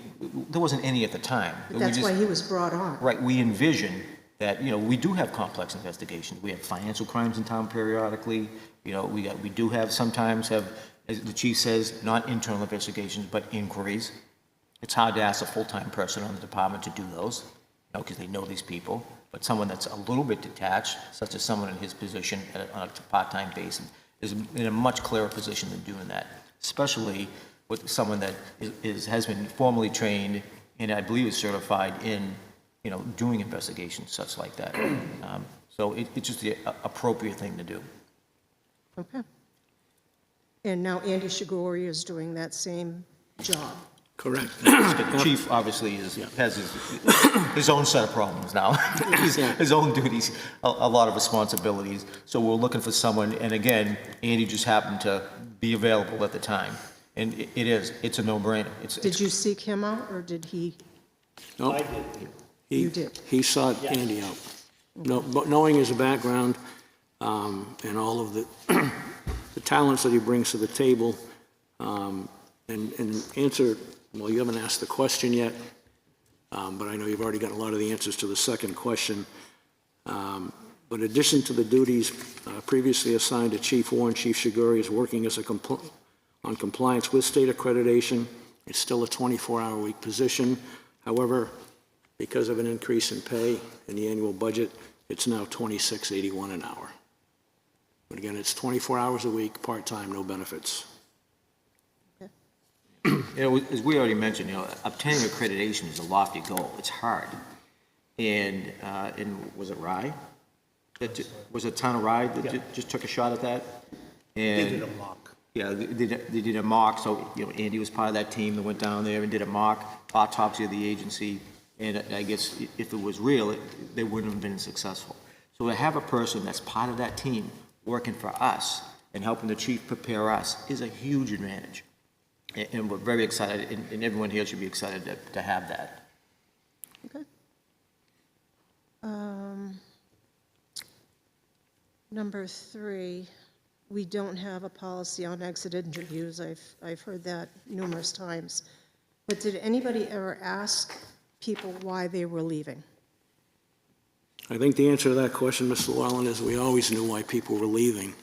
there wasn't any at the time. But that's why he was brought on. Right, we envision that, we do have complex investigations. We have financial crimes in town periodically. We do have, sometimes have, as the chief says, not internal investigations, but inquiries. It's hard to ask a full-time person on the department to do those, because they know these people. But someone that's a little bit detached, such as someone in his position on a part-time basis, is in a much clearer position than doing that, especially with someone that has been formally trained and I believe is certified in, doing investigations such like that. So it's just the appropriate thing to do. Okay. And now Andy Shigori is doing that same job. Correct. The chief obviously has his own set of problems now, his own duties, a lot of responsibilities. So we're looking for someone, and again, Andy just happened to be available at the time. And it's a no-brainer. Did you seek him out, or did he? No, You did? he sought Andy out. No, but knowing his background and all of the the talents that he brings to the table, and answer, well, you haven't asked the question yet, but I know you've already got a lot of the answers to the second question. But in addition to the duties previously assigned to Chief Warren, Chief Shiguri is working as on compliance with state accreditation. It's still a 24-hour-a-week position. However, because of an increase in pay in the annual budget, it's now $26.81 an hour. But again, it's 24 hours a week, part-time, no benefits. As we already mentioned, obtaining accreditation is a lofty goal. It's hard. And was it Rye? Was it Town of Rye that just took a shot at that? And They did a mock. Yeah, they did a mock, so, Andy was part of that team that went down there and did a mock autopsy of the agency, and I guess if it was real, they wouldn't have been successful. So to have a person that's part of that team working for us and helping the chief prepare us is a huge advantage. And we're very excited, and everyone here should be excited to have that. Okay. Number 3, we don't have a policy on exit interviews. I've heard that numerous times. But did anybody ever ask people why they were leaving? I think the answer to that question, Mr. Llewellyn, is we always knew why people were leaving.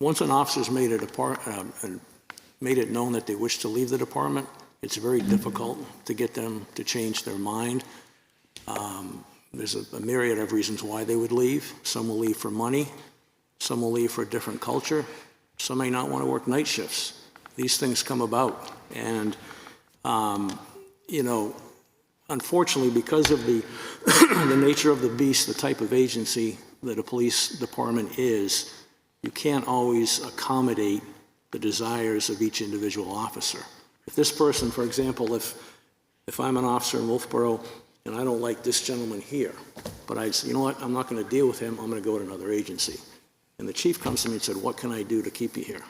Once an officer's made it known that they wish to leave the department, it's very difficult to get them to change their mind. There's a myriad of reasons why they would leave. Some will leave for money. Some will leave for a different culture. Some may not want to work night shifts. These things come about. And, unfortunately, because of the nature of the beast, the type of agency that a police department is, you can't always accommodate the desires of each individual officer. If this person, for example, if I'm an officer in Wolfeboro and I don't like this gentleman here, but I say, you know what, I'm not going to deal with him, I'm going to go to another agency. And the chief comes to me and said, what can I do to keep you here?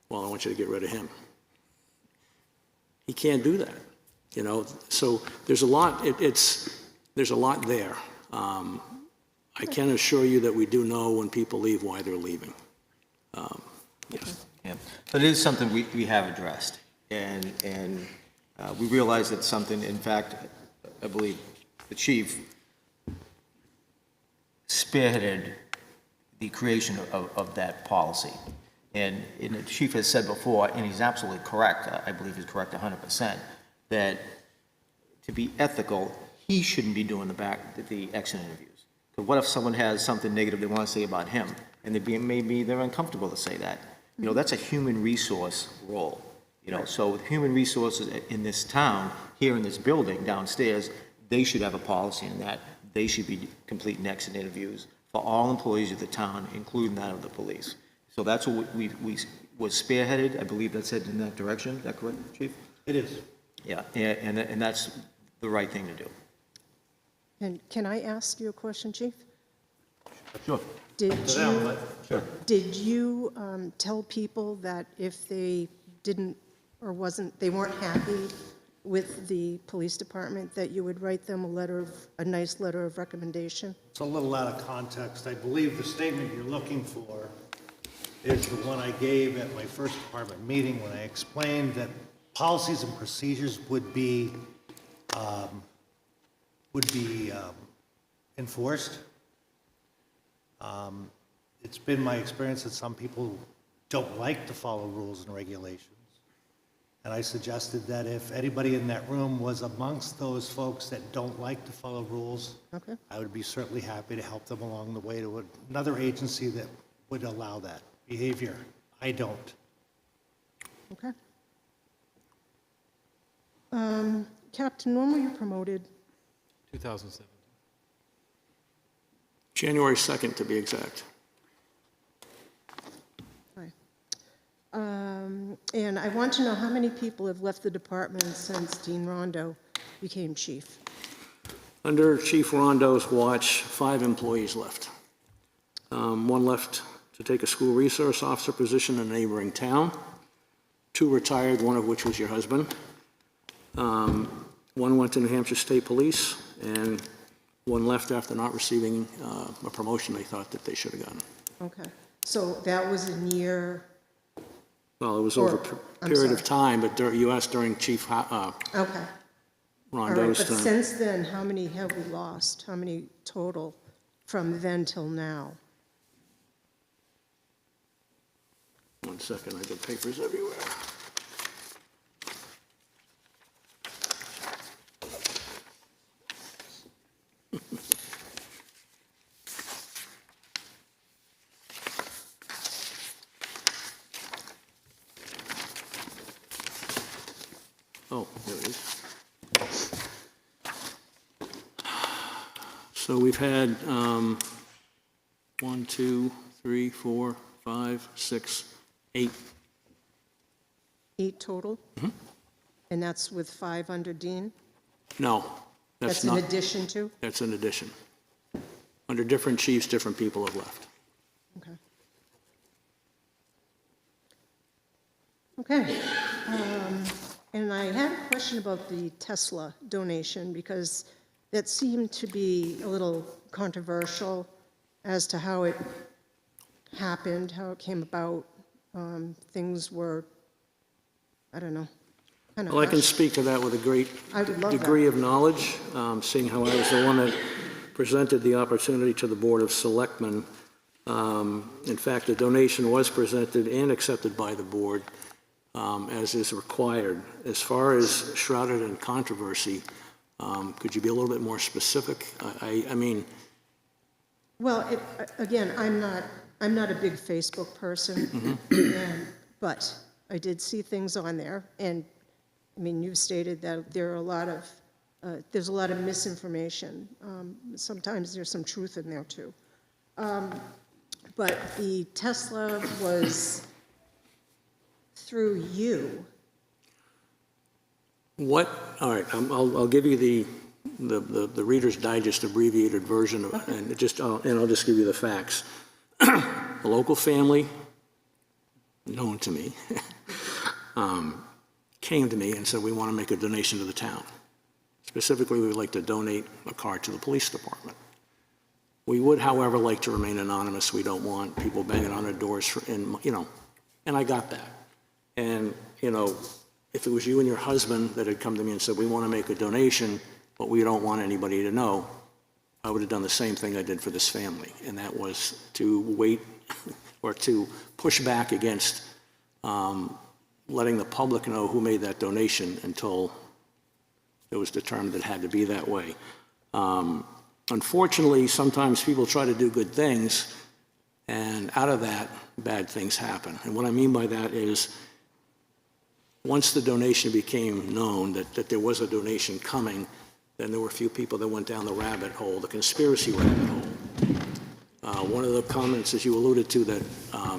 Well, I want you to get rid of him. He can't do that, So there's a lot, there's a lot there. I can assure you that we do know when people leave why they're leaving. Yes. Yeah, but it is something we have addressed, and we realize it's something, in fact, I believe the chief spearheaded the creation of that policy. And the chief has said before, and he's absolutely correct, I believe he's correct 100%, that to be ethical, he shouldn't be doing the exit interviews. But what if someone has something negative they want to say about him, and maybe they're uncomfortable to say that? That's a human resource role. So with human resources in this town, here in this building downstairs, they should have a policy in that they should be completing exit interviews for all employees of the town, including that of the police. So that's what we was spearheaded. I believe that's headed in that direction. Is that correct, Chief? It is. Yeah, and that's the right thing to do. And can I ask you a question, Chief? Sure. Did you tell people that if they didn't or they weren't happy with the police department, that you would write them a nice letter of recommendation? It's a little out of context. I believe the statement you're looking for is the one I gave at my first department meeting when I explained that policies and procedures would be enforced. It's been my experience that some people don't like to follow rules and regulations. And I suggested that if anybody in that room was amongst those folks that don't like to follow rules, Okay. I would be certainly happy to help them along the way to another agency that would allow that behavior. I don't. Okay. Captain, when were you promoted? 2007. January 2nd, to be exact. Hi. And I want to know how many people have left the department since Dean Rondo became chief? Under Chief Rondo's watch, 5 employees left. One left to take a school resource officer position in a neighboring town. 2 retired, one of which was your husband. One went to New Hampshire State Police, and one left after not receiving a promotion they thought that they should have gotten. Okay. So that was in year, Well, it was over Or- a I'm period of sorry. time, but you asked during Chief okay. All right, Rondo's but time. since then, how many have we lost? How many total from then till now? One second, I got papers everywhere. Oh, there it is. So we've had 1, 2, 3, 4, 5, 6, 8. 8 total? And that's with 5 under Dean? No, That's that's in not, addition to? that's an addition. Under different chiefs, different people have left. Okay. Okay. And I had a question about the Tesla donation, because that seemed to be a little controversial as to how it happened, how it came about. Things were, I don't know, kind of Well, I can hushed. speak to that with a great I would love that. degree of knowledge, seeing how I was the one that presented the opportunity to the Board of Selectmen. In fact, the donation was presented and accepted by the board, as is required. As far as shrouded in controversy, could you be a little bit more specific? I mean, Well, again, I'm not a big Facebook person, but I did see things on there, and, I mean, you've stated that there are there's a lot of misinformation. Sometimes there's some truth in there, too. But the Tesla was through you. all right, I'll give you the Reader's Digest abbreviated version of it, and I'll just give you the facts. A local family, known to me, came to me and said, we want to make a donation to the town. Specifically, we would like to donate a car to the police department. We would, however, like to remain anonymous. We don't want people banging on our doors, and I got that. And, if it was you and your husband that had come to me and said, we want to make a donation, but we don't want anybody to know, I would have done the same thing I did for this family, and that was to wait or to push back against letting the public know who made that donation until it was determined it had to be that way. Unfortunately, sometimes people try to do good things, and out of that, bad things happen. And what I mean by that is, once the donation became known that there was a donation coming, then there were a few people that went down the rabbit hole, the conspiracy rabbit hole. One of the comments, as you alluded to, that,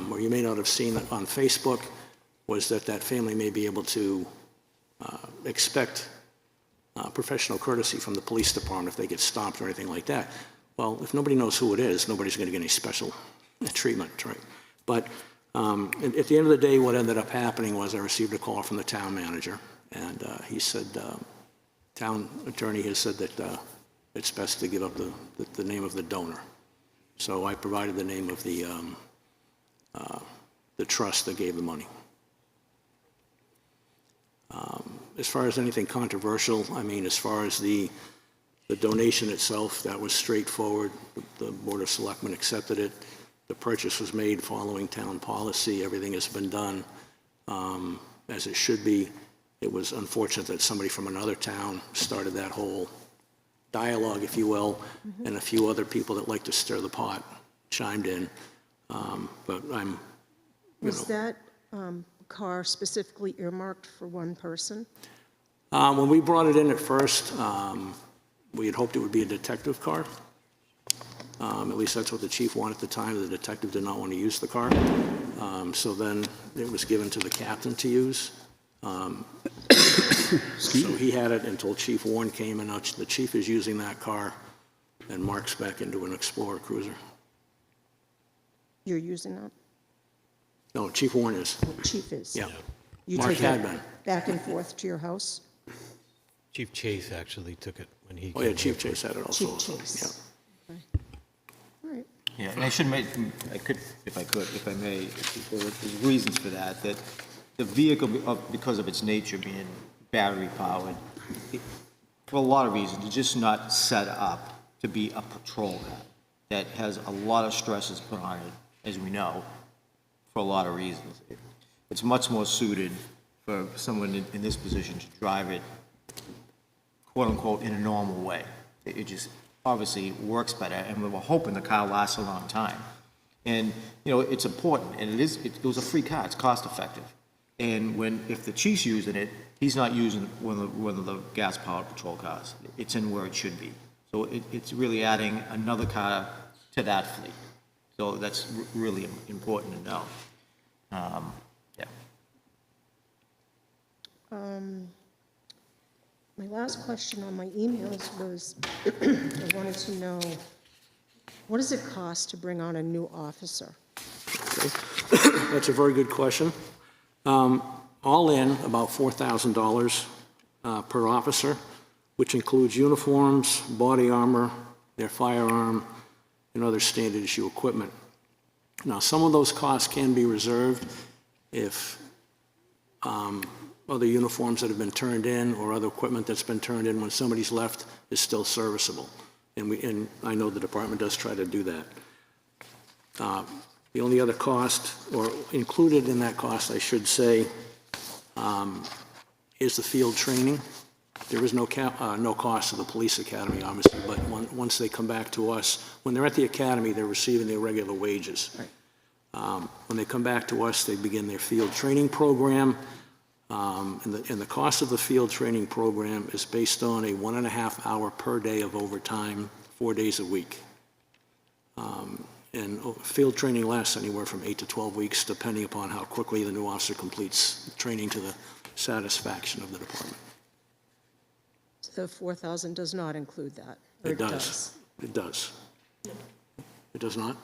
or you may not have seen it on Facebook, was that family may be able to expect professional courtesy from the police department if they get stopped or anything like that. Well, if nobody knows who it is, nobody's going to get any special treatment, right? But at the end of the day, what ended up happening was I received a call from the town manager, and he said, town attorney has said that it's best to give up the name of the donor. So I provided the name of the trust that gave the money. As far as anything controversial, I mean, as far as the donation itself, that was straightforward. The Board of Selectmen accepted it. The purchase was made following town policy. Everything has been done as it should be. it was unfortunate that somebody from another town started that whole dialogue, if you will, and a few other people that like to stir the pot chimed in. But I'm, Was that car specifically earmarked for one person? when we brought it in at first, we had hoped it would be a detective car. At least that's what the chief wanted at the time. The detective did not want to use the car. So then it was given to the captain to use. So he had it until Chief Warren came, and now the chief is using that car, and Mark's back into an Explorer Cruiser. You're using that? No, Chief Warren is, Chief is? yeah. You Mark take had it been. back and forth to your house? Chief Chase actually took it when he. Oh, yeah, came Chief here. Chase had it also. Chief Chase. Yeah. Okay. All right. Yeah, and I should make, if I may, there's reasons for that, that the vehicle, because of its nature being battery-powered, for a lot of reasons, it's just not set up to be a patrol car. That has a lot of stresses put on it, as we know, for a lot of reasons. It's much more suited for someone in this position to drive it, quote-unquote, in a normal way. It just obviously works better, and we were hoping the car lasts a long time. And, you know, it's important, and it was a free car, it's cost-effective. And if the chief's using it, he's not using one of the gas-powered patrol cars. It's in where it should be. So it's really adding another car to that fleet. So that's really important to know. Yeah. My last question on my emails was, I wanted to know, what does it cost to bring on a new officer? That's a very good question. All in, about $4,000 per officer, which includes uniforms, body armor, their firearm, and other standard issue equipment. Now, some of those costs can be reserved if other uniforms that have been turned in or other equipment that's been turned in when somebody's left is still serviceable. And I know the department does try to do that. The only other cost, or included in that cost, I should say, is the field training. There is no cost to the police academy, obviously, but once they come back to us, when they're at the academy, they're receiving their regular wages. Right. When they come back to us, they begin their field training program, and the cost of the field training program is based on a 1.5 hour per day of overtime, 4 days a week. And field training lasts anywhere from 8 to 12 weeks, depending upon how quickly the new officer completes training to the satisfaction of the department. The 4,000 does not include that? Or It does. It does. It does not?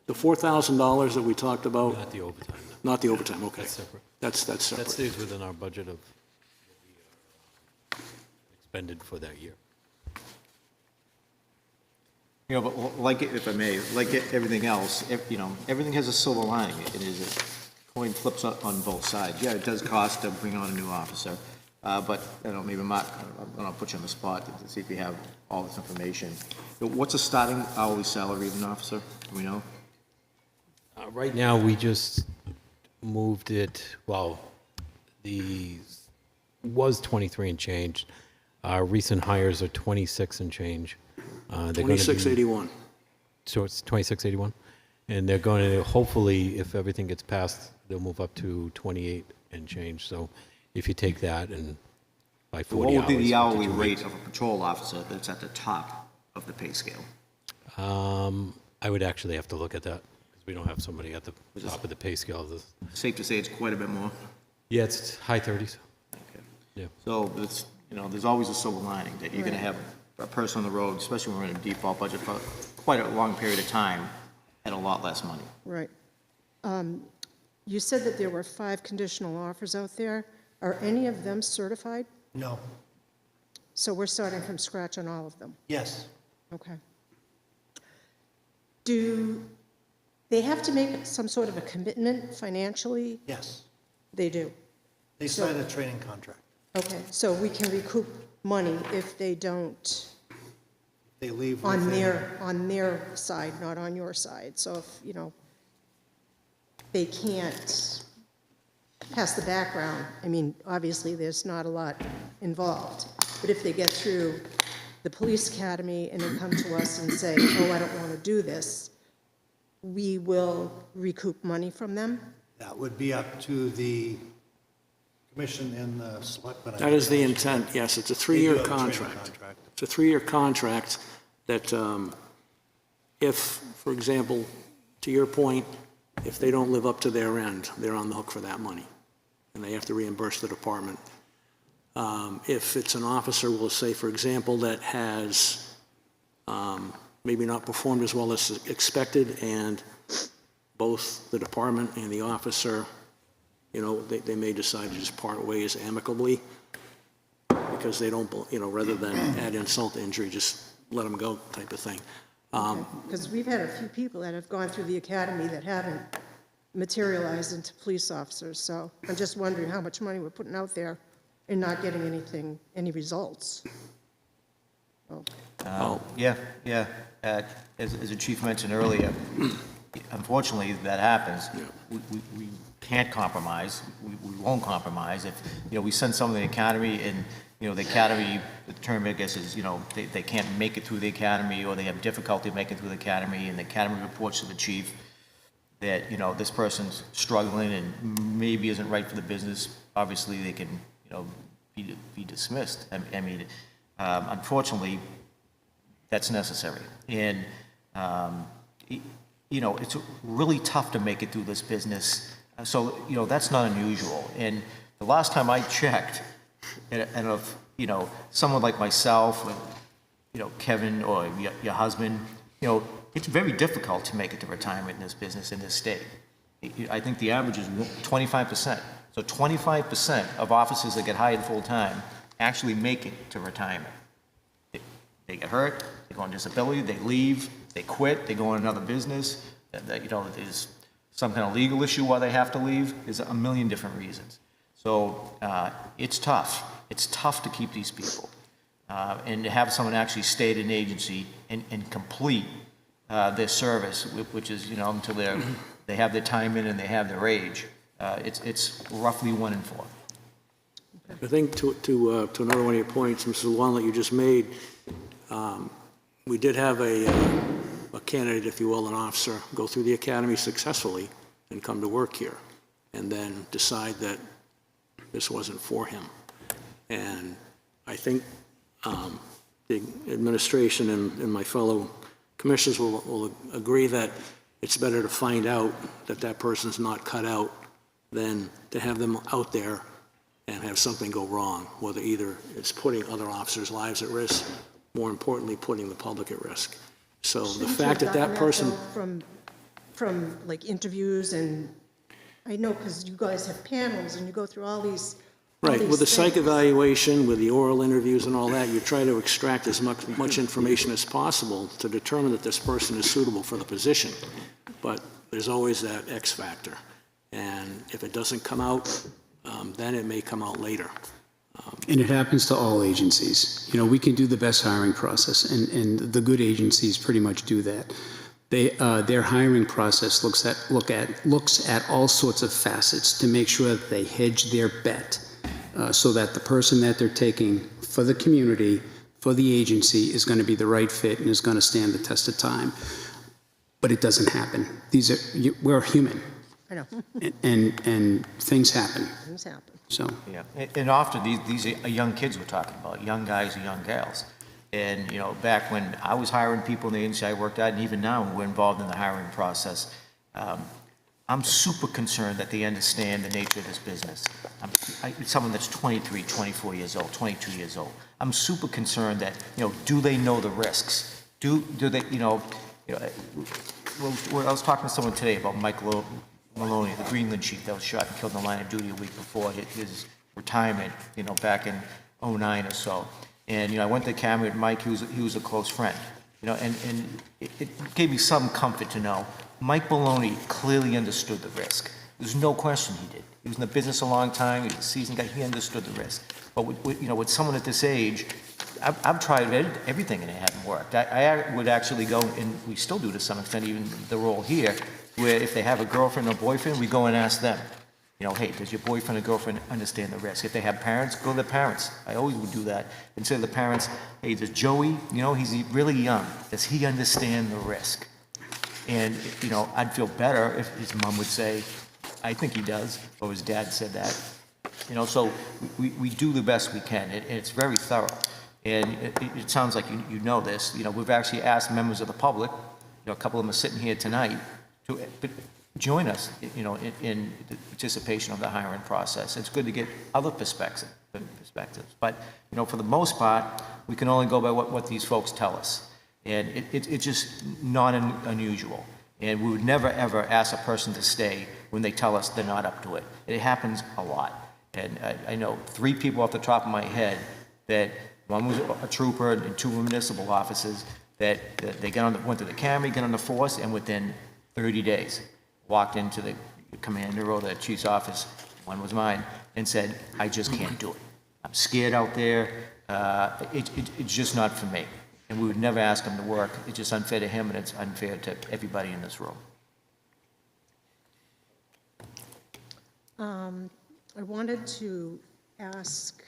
The $4,000 that we talked about? Not the overtime. Not the overtime, okay. That's separate. That's That separate. stays within our budget of what we expended for that year. You know, but like, if I may, like everything else, you know, everything has a silver lining. It is a coin flips up on both sides. Yeah, it does cost to bring on a new officer, but, you know, maybe Mark, I'll put you on the spot to see if you have all this information. What's a starting hourly salary of an officer? Do we know? Right now, we just moved it, well, was 23 and change. Our recent hires are 26 and change. They're gonna be- 2681. So it's 2681? And they're going to, hopefully, if everything gets passed, they'll move up to 28 and change. So if you take that and by 40 What hours. would be the hourly 52 rate weeks. of a patrol officer that's at the top of the pay scale? I would actually have to look at that, because we don't have somebody at the top of the pay scale. Safe to say it's quite a bit more. Yeah, it's high 30s. Okay. Yeah. So it's, you know, there's always a silver lining that you're going to Right. have a person on the road, especially when we're in a default budget for quite a long period of time, at a lot less money. Right. You said that there were 5 conditional offers out there. Are any of them certified? No. So we're starting from scratch on all of them? Yes. Okay. Do they have to make some sort of a commitment financially? Yes. They do. They signed a training contract. Okay, so we can recoup money if they don't, They leave on within- their side, not on your side. So if, you know, they can't pass the background, I mean, obviously, there's not a lot involved. But if they get through the police academy and then come to us and say, oh, I don't want to do this, we will recoup money from them? That would be up to the commission and the selectmen. That is the intent, yes. It's a They do three-year have a training contract. It's a three-year contract that if, for example, to your point, if they don't live up to their end, they're on the hook for that money, and they have to reimburse the department. If it's an officer, we'll say, for example, that has maybe not performed as well as expected, and both the department and the officer, you know, they may decide to just part ways amicably because they don't, you know, rather than add insult to injury, just let them go type of thing. Because we've had a few people that have gone through the academy that haven't materialized into police officers, so I'm just wondering how much money we're putting out there and not getting any results. Yeah. As the chief mentioned earlier, unfortunately, that happens. We can't compromise. We won't compromise. If, you know, we send someone to the academy and, you know, the academy, the term, I guess, is, you know, they can't make it through the academy, or they have difficulty making it through the academy, and the academy reports to the chief that, you know, this person's struggling and maybe isn't right for the business, obviously they can, you know, be dismissed. I mean, unfortunately, that's necessary. And, you know, it's really tough to make it through this business. So, you know, that's not unusual. And the last time I checked, and if, you know, someone like myself, or, you know, Kevin, or your husband, you know, it's very difficult to make it to retirement in this business, in this state. I think the average is 25%. So 25% of officers that get hired full-time actually make it to retirement. They get hurt, they go on disability, they leave, they quit, they go on another business. You know, there's some kind of legal issue why they have to leave. There's a million different reasons. So it's tough. It's tough to keep these people. And to have someone actually stay at an agency and complete their service, which is, you know, until they have their time in and they have their age, it's roughly 1 in 4. I think to another one of your points, Mrs. Llewellyn, that you just made, we did have a candidate, if you will, an officer, go through the academy successfully and come to work here, and then decide that this wasn't for him. And I think the administration and my fellow commissioners will agree that it's better to find out that that person's not cut out than to have them out there and have something go wrong, whether either it's putting other officers' lives at risk, more importantly, putting the public at risk. So the fact that that person... From like interviews, and I know because you guys have panels and you go through all these... Right, with the psych things. evaluation, with the oral interviews and all that, you try to extract as much information as possible to determine that this person is suitable for the position. But there's always that X factor. And if it doesn't come out, then it may come out later. And it happens to all agencies. You know, we can do the best hiring process, and the good agencies pretty much do that. Their hiring process looks at all sorts of facets to make sure that they hedge their bet, so that the person that they're taking for the community, for the agency, is going to be the right fit and is going to stand the test of time. But it doesn't happen. We're human. I know. And things happen. Things happen. So. Yeah, and often these are young kids we're talking about, young guys and young gals. And, you know, back when I was hiring people in the agency I worked at, and even now when we're involved in the hiring process, I'm super concerned that they understand the nature of this business. Someone that's 23, 24 years old, 22 years old. I'm super concerned that, you know, do they know the risks? Do they, you know, I was talking to someone today about Mike Maloney, the Greenland chief that was shot and killed in the line of duty a week before his retirement, you know, back in 09 or so. And, you know, I went to the academy with Mike. He was a close friend, you know, and it gave me some comfort to know Mike Maloney clearly understood the risk. There's no question he did. He was in the business a long time. He was a seasoned guy. He understood the risk. But with, you know, with someone at this age, I've tried everything and it hadn't worked. I would actually go, and we still do to some extent, even the role here, where if they have a girlfriend or boyfriend, we go and ask them. You know, hey, does your boyfriend or girlfriend understand the risk? If they have parents, go to the parents. I always would do that. And say to the parents, hey, does Joey, you know, he's really young. Does he understand the risk? And, you know, I'd feel better if his mom would say, I think he does, or his dad said that. You know, so we do the best we can, and it's very thorough. And it sounds like you know this. You know, we've actually asked members of the public, you know, a couple of them are sitting here tonight, to join us, you know, in the participation of the hiring process. It's good to get other perspectives. But, you know, for the most part, we can only go by what these folks tell us. And it's just not unusual. And we would never, ever ask a person to stay when they tell us they're not up to it. It happens a lot. And I know 3 people off the top of my head that one was a trooper and 2 were municipal officers that they went to the academy, got on the force, and within 30 days walked into the commander or the chief's office, one was mine, and said, I just can't do it. I'm scared out there. It's just not for me. And we would never ask him to work. It's just unfair to him, and it's unfair to everybody in this room. I wanted to ask,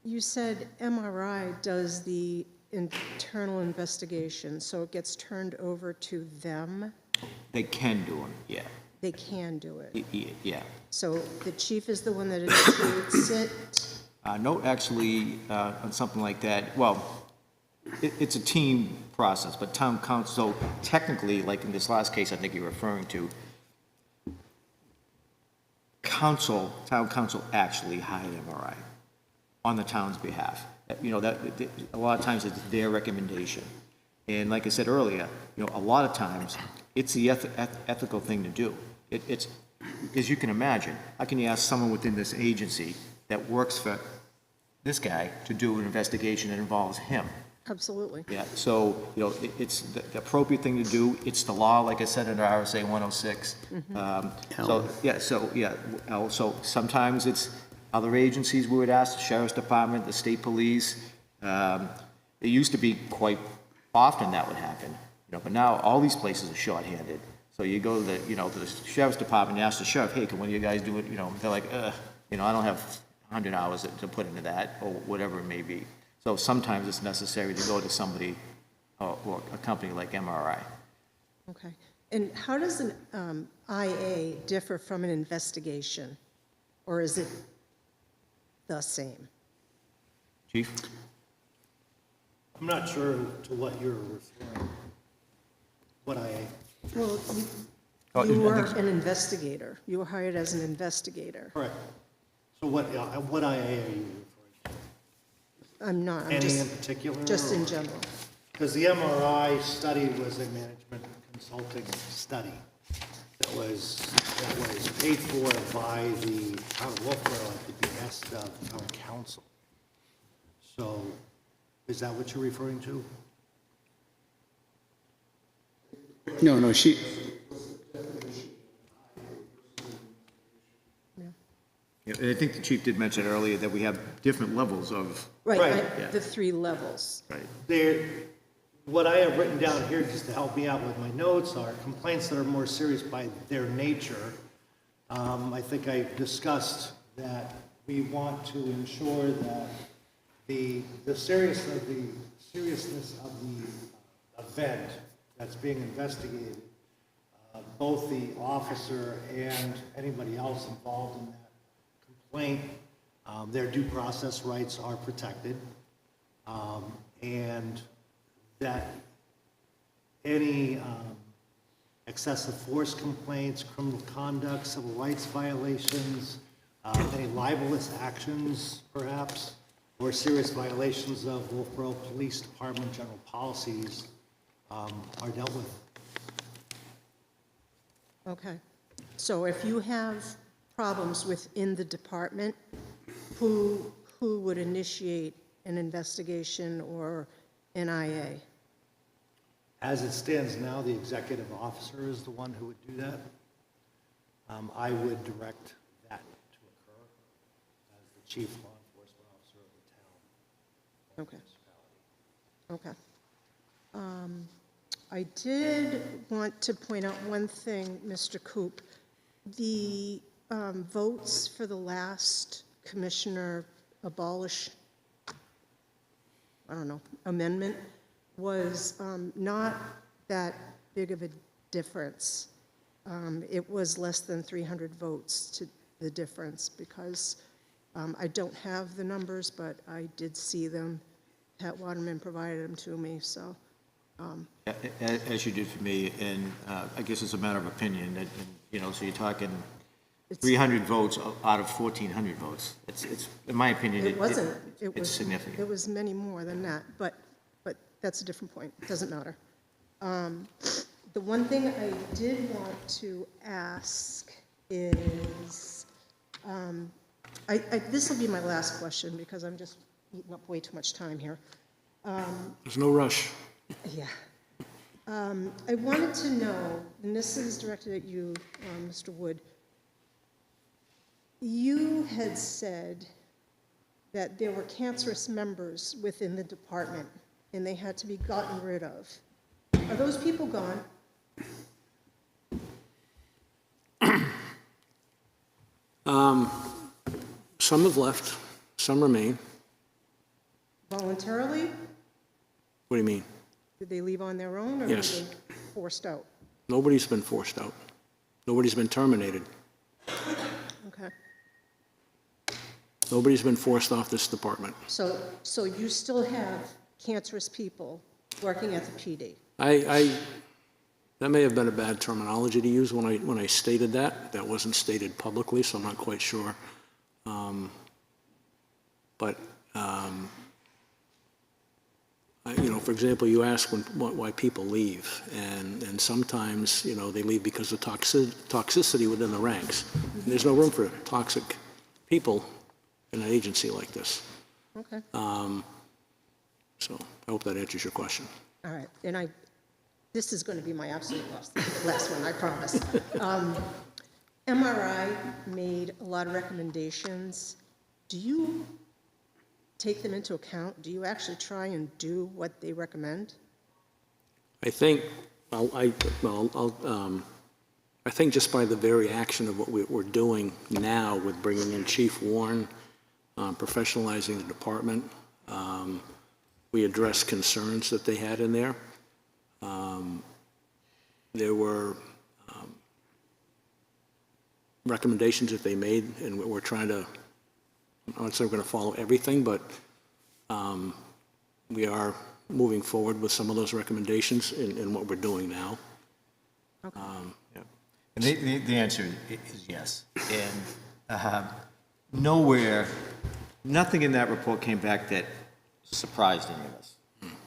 you said MRI does the internal investigation, so it gets turned over to them? They can do them, yeah. They can do it? Yeah. So the chief is the one that initiates it? No, actually, on something like that, well, it's a team process, but town council, technically, like in this last case I think you're referring to, town council actually hired MRI on the town's behalf. You know, that a lot of times it's their recommendation. And like I said earlier, you know, a lot of times it's the ethical thing to do. It's, as you can imagine, how can you ask someone within this agency that works for this guy to do an investigation that involves him? Absolutely. Yeah, so, you know, it's the appropriate thing to do. It's the law, like I said, under RSA 106. So sometimes it's other agencies we would ask, the sheriff's department, the state police. It used to be quite often that would happen, you know, but now all these places are shorthanded. So you go to the sheriff's department and ask the sheriff, hey, can one of you guys do it? You know, they're like, you know, I don't have 100 hours to put into that, or whatever it may be. So sometimes it's necessary to go to somebody or a company like MRI. Okay. And how does an IA differ from an investigation? Or is it the same? Chief? I'm not sure to what you're referring. What IA? Well, Oh, you I were think so. an investigator. You were hired as an investigator. Correct. So what IA are you referring to? I'm not, I'm Any in just, particular? just in general. Because the MRI study was a management consulting study that was paid for by the town of Wolfeboro at the behest of town council. So is that what you're referring to? No, she, Yeah, and I think the chief did mention earlier that we have different levels of, Right, Right. Yeah. the 3 levels. What I have written down here, just to help me out with my notes, are complaints that are more serious by their nature. I think I discussed that we want to ensure that the seriousness of the event that's being investigated, both the officer and anybody else involved in that complaint, their due process rights are protected, and that any excessive force complaints, criminal conduct, civil rights violations, any libelous actions perhaps, or serious violations of Wolfeboro Police Department general policies are dealt with. Okay. So if you have problems within the department, who would initiate an investigation or an IA? As it stands now, the executive officer is the one who would do that. I would direct that to occur as the chief law enforcement officer of the town. Okay. Okay. I did want to point out one thing, Mr. Coop. The votes for the last commissioner amendment was not that big of a difference. It was less than 300 votes to the difference because I don't have the numbers, but I did see them. Pat Waterman provided them to me, so. As you did for me, and I guess it's a matter of opinion, that, you know, so you're talking 300 votes out of 1,400 votes. It's in my opinion, It wasn't. it's significant. It was many more than that, but that's a different point. It doesn't matter. The one thing I did want to ask is, this will be my last question because I'm just eating up way too much time here. There's no rush. Yeah. I wanted to know, and this is directed at you, Mr. Wood. You had said that there were cancerous members within the department and they had to be gotten rid of. Are those people gone? Some have left, some remain. Voluntarily? What do you mean? Did they leave on their own or Yes. were they forced out? Nobody's been forced out. Nobody's been terminated. Okay. Nobody's been forced off this department. So you still have cancerous people working at the PD? That may have been a bad terminology to use when I stated that. That wasn't stated publicly, so I'm not quite sure. You know, for example, you ask why people leave, and sometimes, you know, they leave because of toxicity within the ranks. And there's no room for toxic people in an agency like this. Okay. So I hope that answers your question. All right. And this is going to be my absolute last one, I promise. MRI made a lot of recommendations. Do you take them into account? Do you actually try and do what they recommend? I think, I think just by the very action of what we're doing now with bringing in Chief Warren, professionalizing the department, we addressed concerns that they had in there. There were recommendations that they made, and we're trying to, I'm not saying we're going to follow everything, but we are moving forward with some of those recommendations in what we're doing now. Okay. Yeah. And the answer is yes. And nowhere, nothing in that report came back that surprised any of us.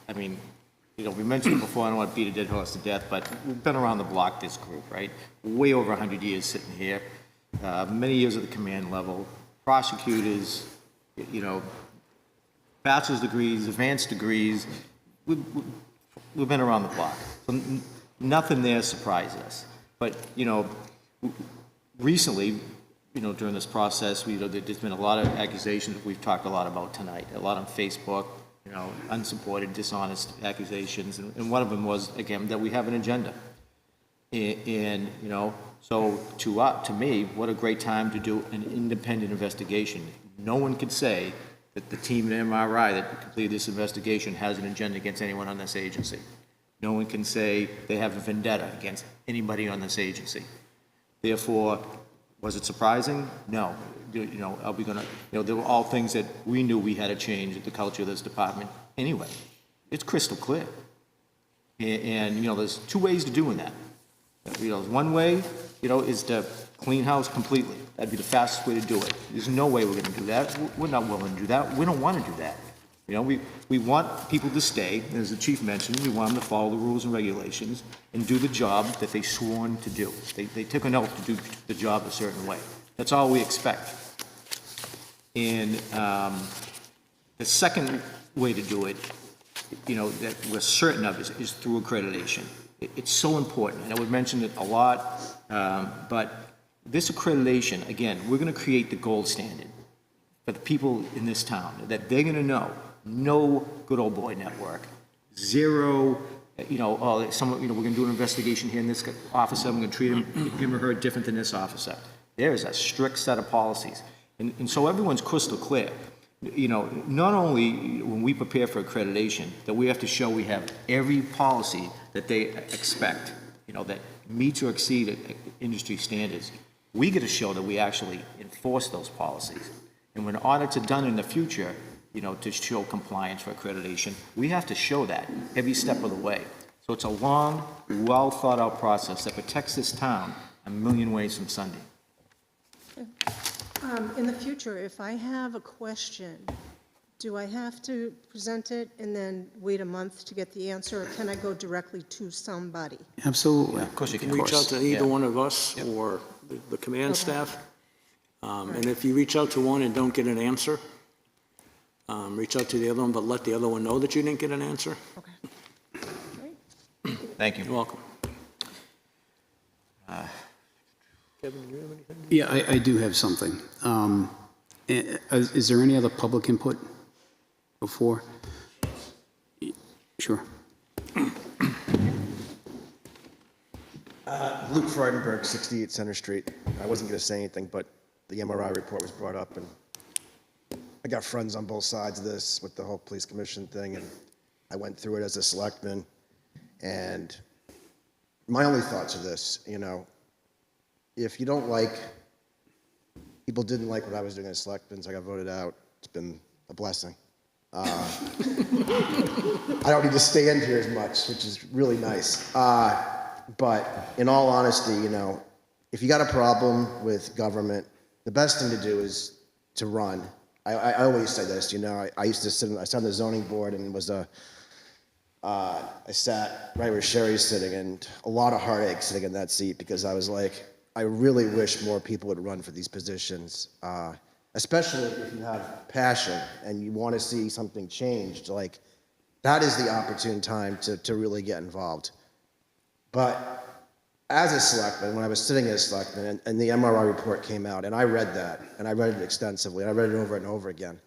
I mean, you know, we mentioned it before, I don't want to beat a dead horse to death, but we've been around the block, this group, right? Way over 100 years sitting here, many years at the command level, prosecutors, you know, bachelor's degrees, advanced degrees. We've been around the block. So nothing there surprised us. But, you know, recently, you know, during this process, there's been a lot of accusations that we've talked a lot about tonight, a lot on Facebook, you know, unsupported, dishonest accusations. And one of them was, again, that we have an agenda. And you know, so to me, what a great time to do an independent investigation. No one could say that the team at MRI that completed this investigation has an agenda against anyone on this agency. No one can say they have a vendetta against anybody on this agency. Therefore, was it surprising? No. You know, are we gonna, you know, there were all things that we knew we had to change at the culture of this department anyway. It's crystal clear. And you know, there's two ways to doing that. You know, one way, you know, is to clean house completely. That'd be the fastest way to do it. There's no way we're gonna do that. We're not willing to do that. We don't want to do that. You know, we want people to stay, as the chief mentioned, we want them to follow the rules and regulations and do the job that they sworn to do. They took an oath to do the job a certain way. That's all we expect. And the second way to do it, you know, that we're certain of is through accreditation. It's so important, and I would mention it a lot, but this accreditation, again, we're going to create the gold standard for the people in this town, that they're going to know, no good old boy network, zero oh, someone, we're gonna do an investigation here in this officer, I'm gonna treat him or her different than this officer. There is a strict set of policies. And so everyone's crystal clear. Not only when we prepare for accreditation, that we have to show we have every policy that they expect, that meets or exceeds industry standards. We get to show that we actually enforce those policies. And when audits are done in the future, to show compliance for accreditation, we have to show that every step of the way. So it's a long, well-thought-out process that protects this town a million ways from Sunday. In the future, if I have a question, do I have to present it and then wait a month to get the answer, or can I go directly to somebody? Absolutely. Of course you can. Reach out to either one of us or the command staff. And if you reach out to one and don't get an answer, reach out to the other one, but let the other one know that you didn't get an answer. Okay. Great. Thank you. You're welcome. Yeah, I do have something. Is there any other public input before? Sure. Luke Freudenberg, 68 Center Street. I wasn't going to say anything, but the MRI report was brought up, and I got friends on both sides of this with the whole police commission thing, and I went through it as a selectman, and my only thoughts are this, if you don't like, people didn't like what I was doing as selectman, so I got voted out. It's been a blessing. I don't need to stand here as much, which is really nice. But in all honesty, if you got a problem with government, the best thing to do is to run. I always say this, I used to I sat on the zoning board and I sat right where Sherry's sitting, and a lot of heartache sitting in that seat, because I was like, I really wish more people would run for these positions, especially if you have passion and you want to see something changed. Like, that is the opportune time to really get involved. But as a selectman, when I was sitting as selectman, and the MRI report came out, and I read that, and I read it extensively, and I read it over and over again.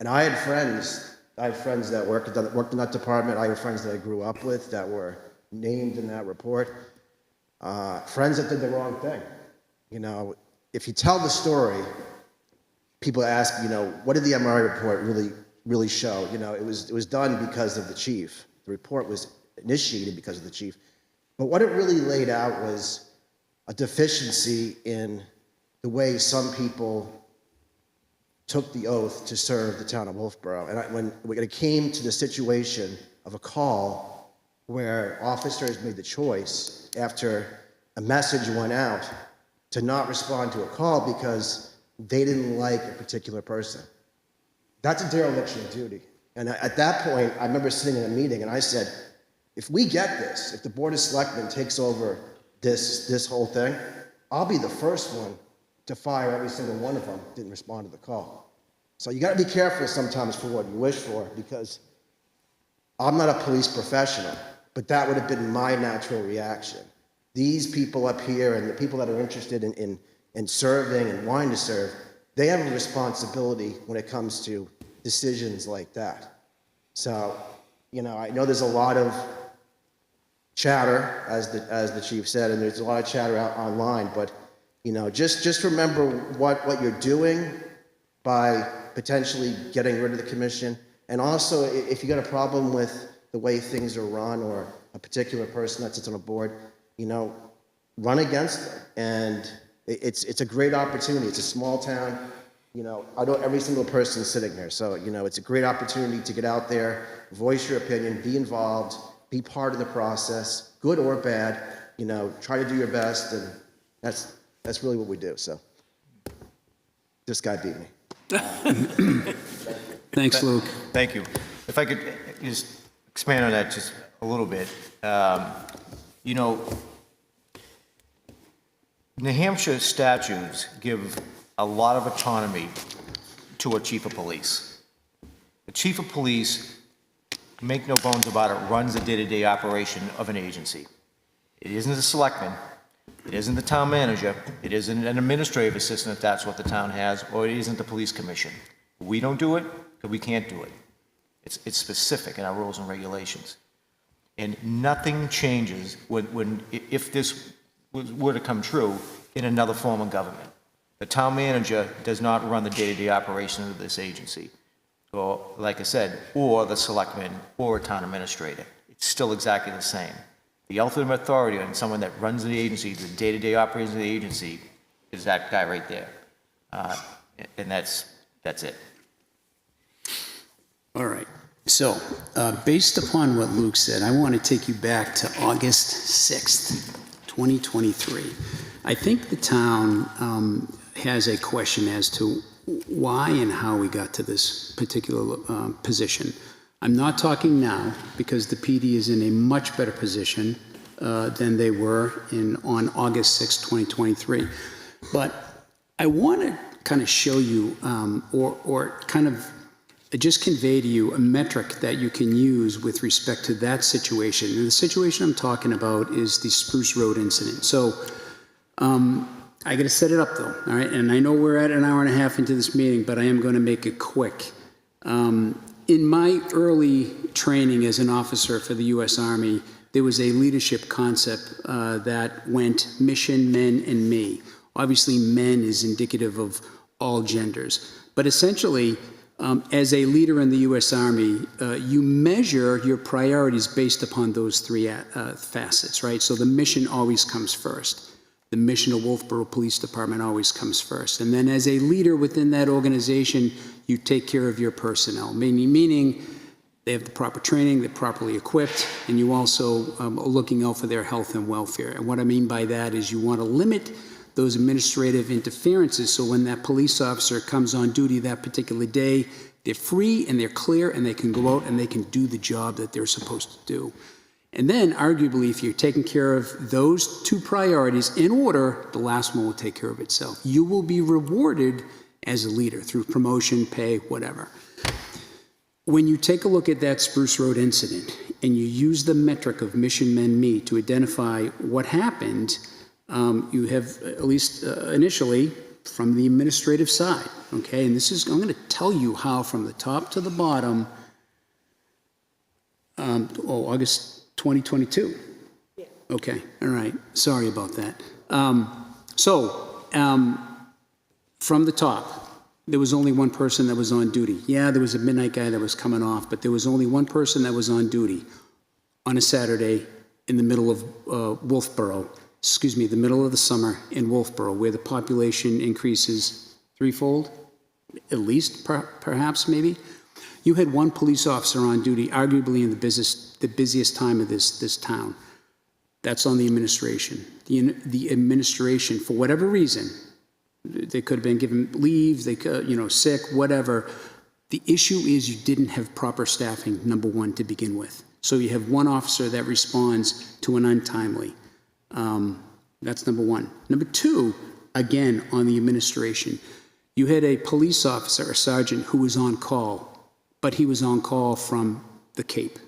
And I had friends that worked in that department. I had friends that I grew up with that were named in that report. Friends that did the wrong thing. If you tell the story, people ask, what did the MRI report really show? It was done because of the chief. The report was initiated because of the chief. But what it really laid out was a deficiency in the way some people took the oath to serve the town of Wolfeboro. And when it came to the situation of a call where officers made the choice after a message went out to not respond to a call because they didn't like a particular person, that's a dereliction of duty. And at that point, I remember sitting in a meeting and I said, if we get this, if the Board of Selectmen takes over this whole thing, I'll be the first one to fire every single one of them who didn't respond to the call. So you got to be careful sometimes for what you wish for, because I'm not a police professional, but that would have been my natural reaction. These people up here and the people that are interested in serving and wanting to serve, they have a responsibility when it comes to decisions like that. So, I know there's a lot of chatter, as the chief said, and there's a lot of chatter out online, but just remember what you're doing by potentially getting rid of the commission. And also, if you got a problem with the way things are run or a particular person that sits on a board, run against them. And it's a great opportunity. It's a small town. I know every single person sitting here, so it's a great opportunity to get out there, voice your opinion, be involved, be part of the process, good or bad. Try to do your best, and that's really what we do. So this guy beat me. Thanks, Luke. Thank you. If I could just expand on that just a little bit. New Hampshire statutes give a lot of autonomy to a chief of police. The chief of police, make no bones about it, runs the day-to-day operation of an agency. It isn't the selectman, it isn't the town manager, it isn't an administrative assistant if that's what the town has, or it isn't the police commission. We don't do it because we can't do it. It's specific in our rules and regulations. And nothing changes if this were to come true in another form of government. The town manager does not run the day-to-day operations of this agency, or, like I said, or the selectman, or a town administrator. It's still exactly the same. The ultimate authority on someone that runs the agency, the day-to-day operations of the agency, is that guy right there. And that's it. All right. So, based upon what Luke said, I want to take you back to August 6th, 2023. I think the town has a question as to why and how we got to this particular position. I'm not talking now because the PD is in a much better position than they were on August 6th, 2023. But I want to kind of show you or kind of just convey to you a metric that you can use with respect to that situation. And the situation I'm talking about is the Spruce Road incident. So I got to set it up though, all right? And I know we're at an hour and a half into this meeting, but I am going to make it quick. In my early training as an officer for the U.S. Army, there was a leadership concept that went mission, men, and me. Obviously, men is indicative of all genders. But essentially, as a leader in the U.S. Army, you measure your priorities based upon those three facets, right? So the mission always comes first. The mission of Wolfeboro Police Department always comes first. And then as a leader within that organization, you take care of your personnel, meaning they have the proper training, they're properly equipped, and you also are looking out for their health and welfare. And what I mean by that is you want to limit those administrative interferences so when that police officer comes on duty that particular day, they're free and they're clear and they can go out and they can do the job that they're supposed to do. And then, arguably, if you're taking care of those two priorities in order, the last one will take care of itself. You will be rewarded as a leader through promotion, pay, whatever. When you take a look at that Spruce Road incident and you use the metric of mission, men, me to identify what happened, you have, at least initially, from the administrative side, okay? And this is, I'm going to tell you how from the top to the bottom, August 2022. Yeah. Okay, all right. Sorry about that. From the top, there was only one person that was on duty. Yeah, there was a midnight guy that was coming off, but there was only one person that was on duty on a Saturday in the middle of Wolfeboro, the middle of the summer in Wolfeboro, where the population increases threefold, at least, perhaps, maybe. You had one police officer on duty, arguably in the busiest time of this town. That's on the administration. The administration, for whatever reason, they could have been given leave, they could, sick, whatever. The issue is you didn't have proper staffing, number one, to begin with. So you have one officer that responds to an untimely. That's number one. Number two, again, on the administration, you had a police officer, a sergeant, who was on call, but he was on call from the Cape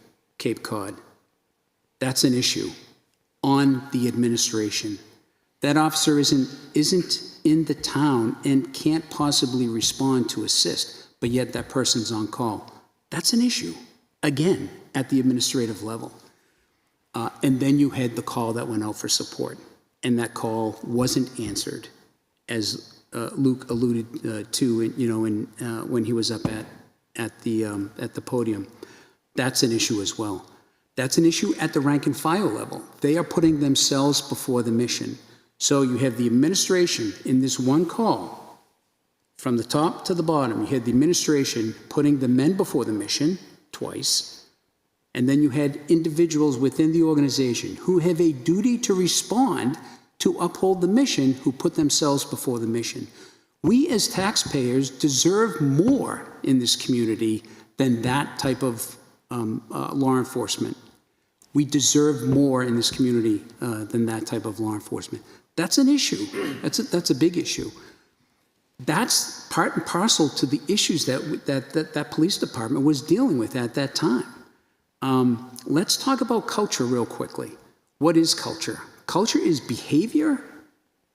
Cod. That's an issue on the administration. That officer isn't in the town and can't possibly respond to assist, but yet that person's on call. That's an issue, again, at the administrative level. And then you had the call that went out for support, and that call wasn't answered, as Luke alluded to, when he was up at the podium. That's an issue as well. That's an issue at the rank and file level. They are putting themselves before the mission. So you have the administration in this one call, from the top to the bottom. You had the administration putting the men before the mission twice, and then you had individuals within the organization who have a duty to respond to uphold the mission, who put themselves before the mission. We as taxpayers deserve more in this community than that type of law enforcement. We deserve more in this community than that type of law enforcement. That's an issue. That's a big issue. That's part and parcel to the issues that police department was dealing with at that time. Let's talk about culture real quickly. What is culture? Culture is behavior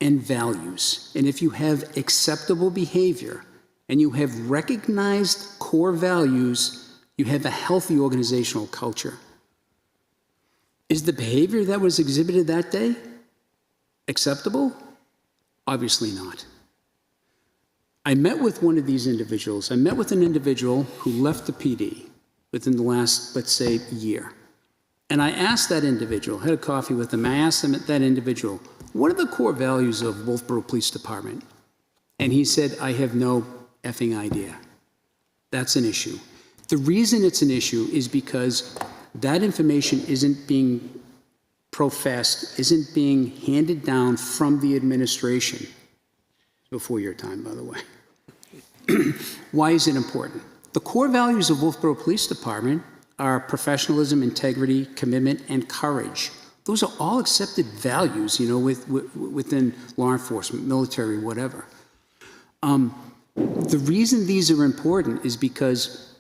and values. And if you have acceptable behavior and you have recognized core values, you have a healthy organizational culture. Is the behavior that was exhibited that day acceptable? Obviously not. I met with one of these individuals. I met with an individual who left the PD within the last, let's say, year. And I asked that individual, had a coffee with him, I asked him, that individual, what are the core values of Wolfeboro Police Department? And he said, I have no effing idea. That's an issue. The reason it's an issue is because that information isn't being professed, isn't being handed down from the administration. Before your time, by the way. Why is it important? The core values of Wolfeboro Police Department are professionalism, integrity, commitment, and courage. Those are all accepted values, you know, within law enforcement, military, whatever. The reason these are important is because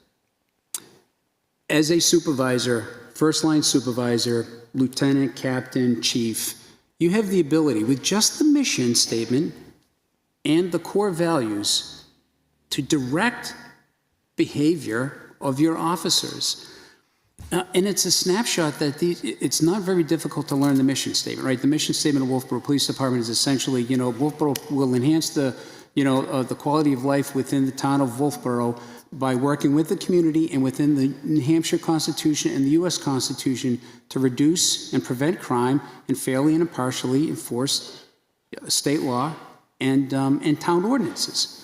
as a supervisor, first-line supervisor, lieutenant, captain, chief, you have the ability, with just the mission statement and the core values, to direct behavior of your officers. And it's a snapshot that it's not very difficult to learn the mission statement, right? The mission statement of Wolfeboro Police Department is essentially, you know, Wolfeboro will enhance the, you know, the quality of life within the town of Wolfeboro by working with the community and within the New Hampshire Constitution and the U.S. Constitution to reduce and prevent crime and fairly and impartially enforce state law and town ordinances.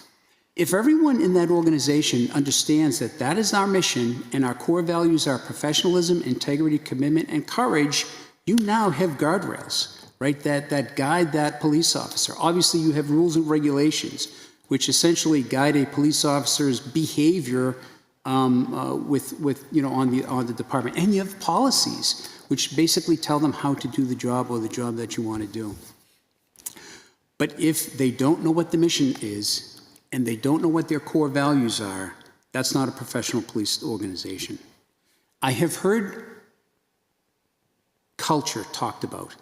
If everyone in that organization understands that that is our mission and our core values are professionalism, integrity, commitment, and courage, you now have guardrails, right, that guide that police officer. Obviously, you have rules and regulations which essentially guide a police officer's behavior with you know, on the department. And you have policies which basically tell them how to do the job or the job that you want to do. But if they don't know what the mission is, and they don't know what their core values are, that's not a professional police organization. I have heard culture talked about.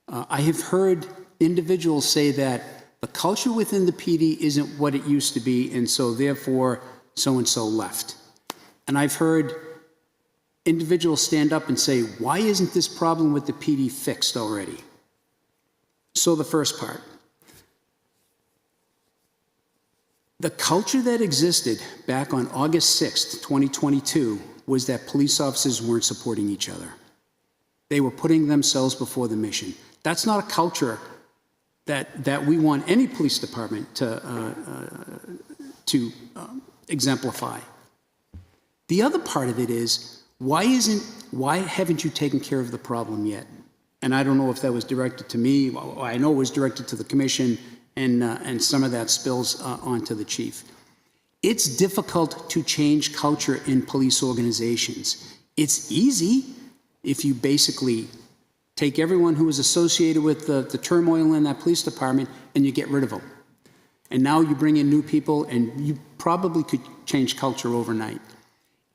I have heard individuals say that the culture within the PD isn't what it used to be, and so therefore so-and-so left. And I've heard individuals stand up and say, why isn't this problem with the PD fixed already? So the first part. The culture that existed back on August 6th, 2022, was that police officers weren't supporting each other. They were putting themselves before the mission. That's not a culture that we want any police department to exemplify. The other part of it is, why haven't you taken care of the problem yet? And I don't know if that was directed to me. I know it was directed to the commission, and some of that spills onto the chief. It's difficult to change culture in police organizations. It's easy if you basically take everyone who is associated with the turmoil in that police department and you get rid of them. And now you bring in new people, and you probably could change culture overnight.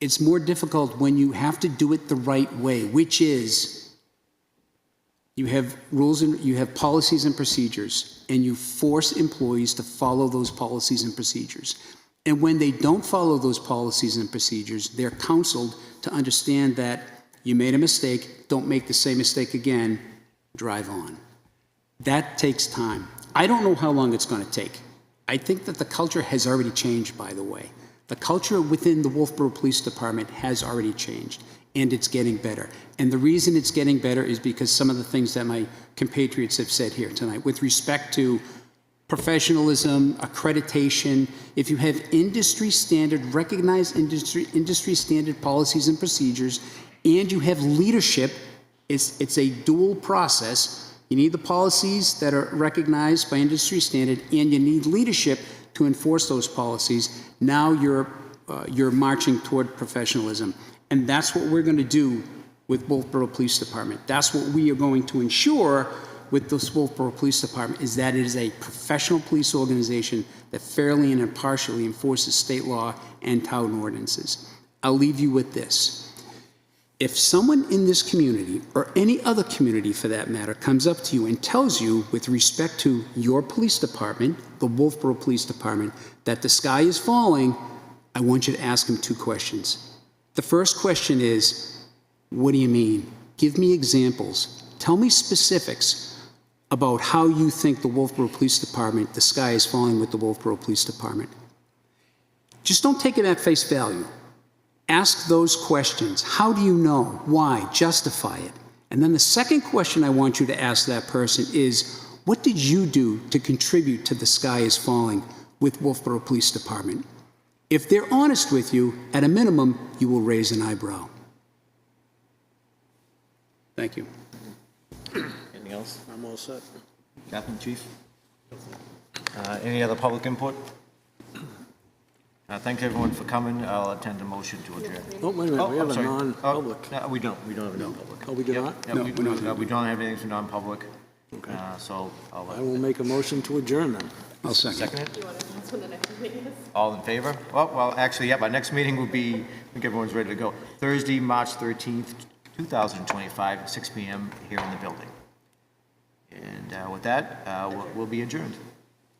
It's more difficult when you have to do it the right way, which is you have rules and you have policies and procedures, and you force employees to follow those policies and procedures. And when they don't follow those policies and procedures, they're counseled to understand that you made a mistake, don't make the same mistake again, drive on. That takes time. I don't know how long it's going to take. I think that the culture has already changed, by the way. The culture within the Wolfeboro Police Department has already changed, and it's getting better. And the reason it's getting better is because some of the things that my compatriots have said here tonight with respect to professionalism, accreditation. If you have industry standard, recognized industry standard policies and procedures, and you have leadership, it's a dual process. You need the policies that are recognized by industry standard, and you need leadership to enforce those policies. Now you're marching toward professionalism. And that's what we're going to do with Wolfeboro Police Department. That's what we are going to ensure with this Wolfeboro Police Department, is that it is a professional police organization that fairly and impartially enforces state law and town ordinances. I'll leave you with this. If someone in this community, or any other community for that matter, comes up to you and tells you with respect to your police department, the Wolfeboro Police Department, that the sky is falling, I want you to ask them two questions. The first question is, what do you mean? Give me examples. Tell me specifics about how you think the Wolfeboro Police Department, the sky is falling with the Wolfeboro Police Department. Just don't take it at face value. Ask those questions. How do you know? Why? Justify it. And then the second question I want you to ask that person is, what did you do to contribute to the sky is falling with Wolfeboro Police Department? If they're honest with you, at a minimum, you will raise an eyebrow. Thank you. Anything else? I'm all set. Captain, Chief? Any other public input? Thank everyone for coming. I'll attend a motion to adjourn. Oh, wait a minute, we I'm have a sorry. non-public. No, we don't have a non-public. Oh, we do not? Yeah, we don't have anything for non-public. Okay. So I will make a motion to adjourn then. I'll second. second it. All in favor? Well, actually, yeah, our next meeting will be, I think everyone's ready to go. Thursday, March 13th, 2025, at 6 p.m. here in the building. And with that, we'll be adjourned.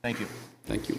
Thank you. Thank you.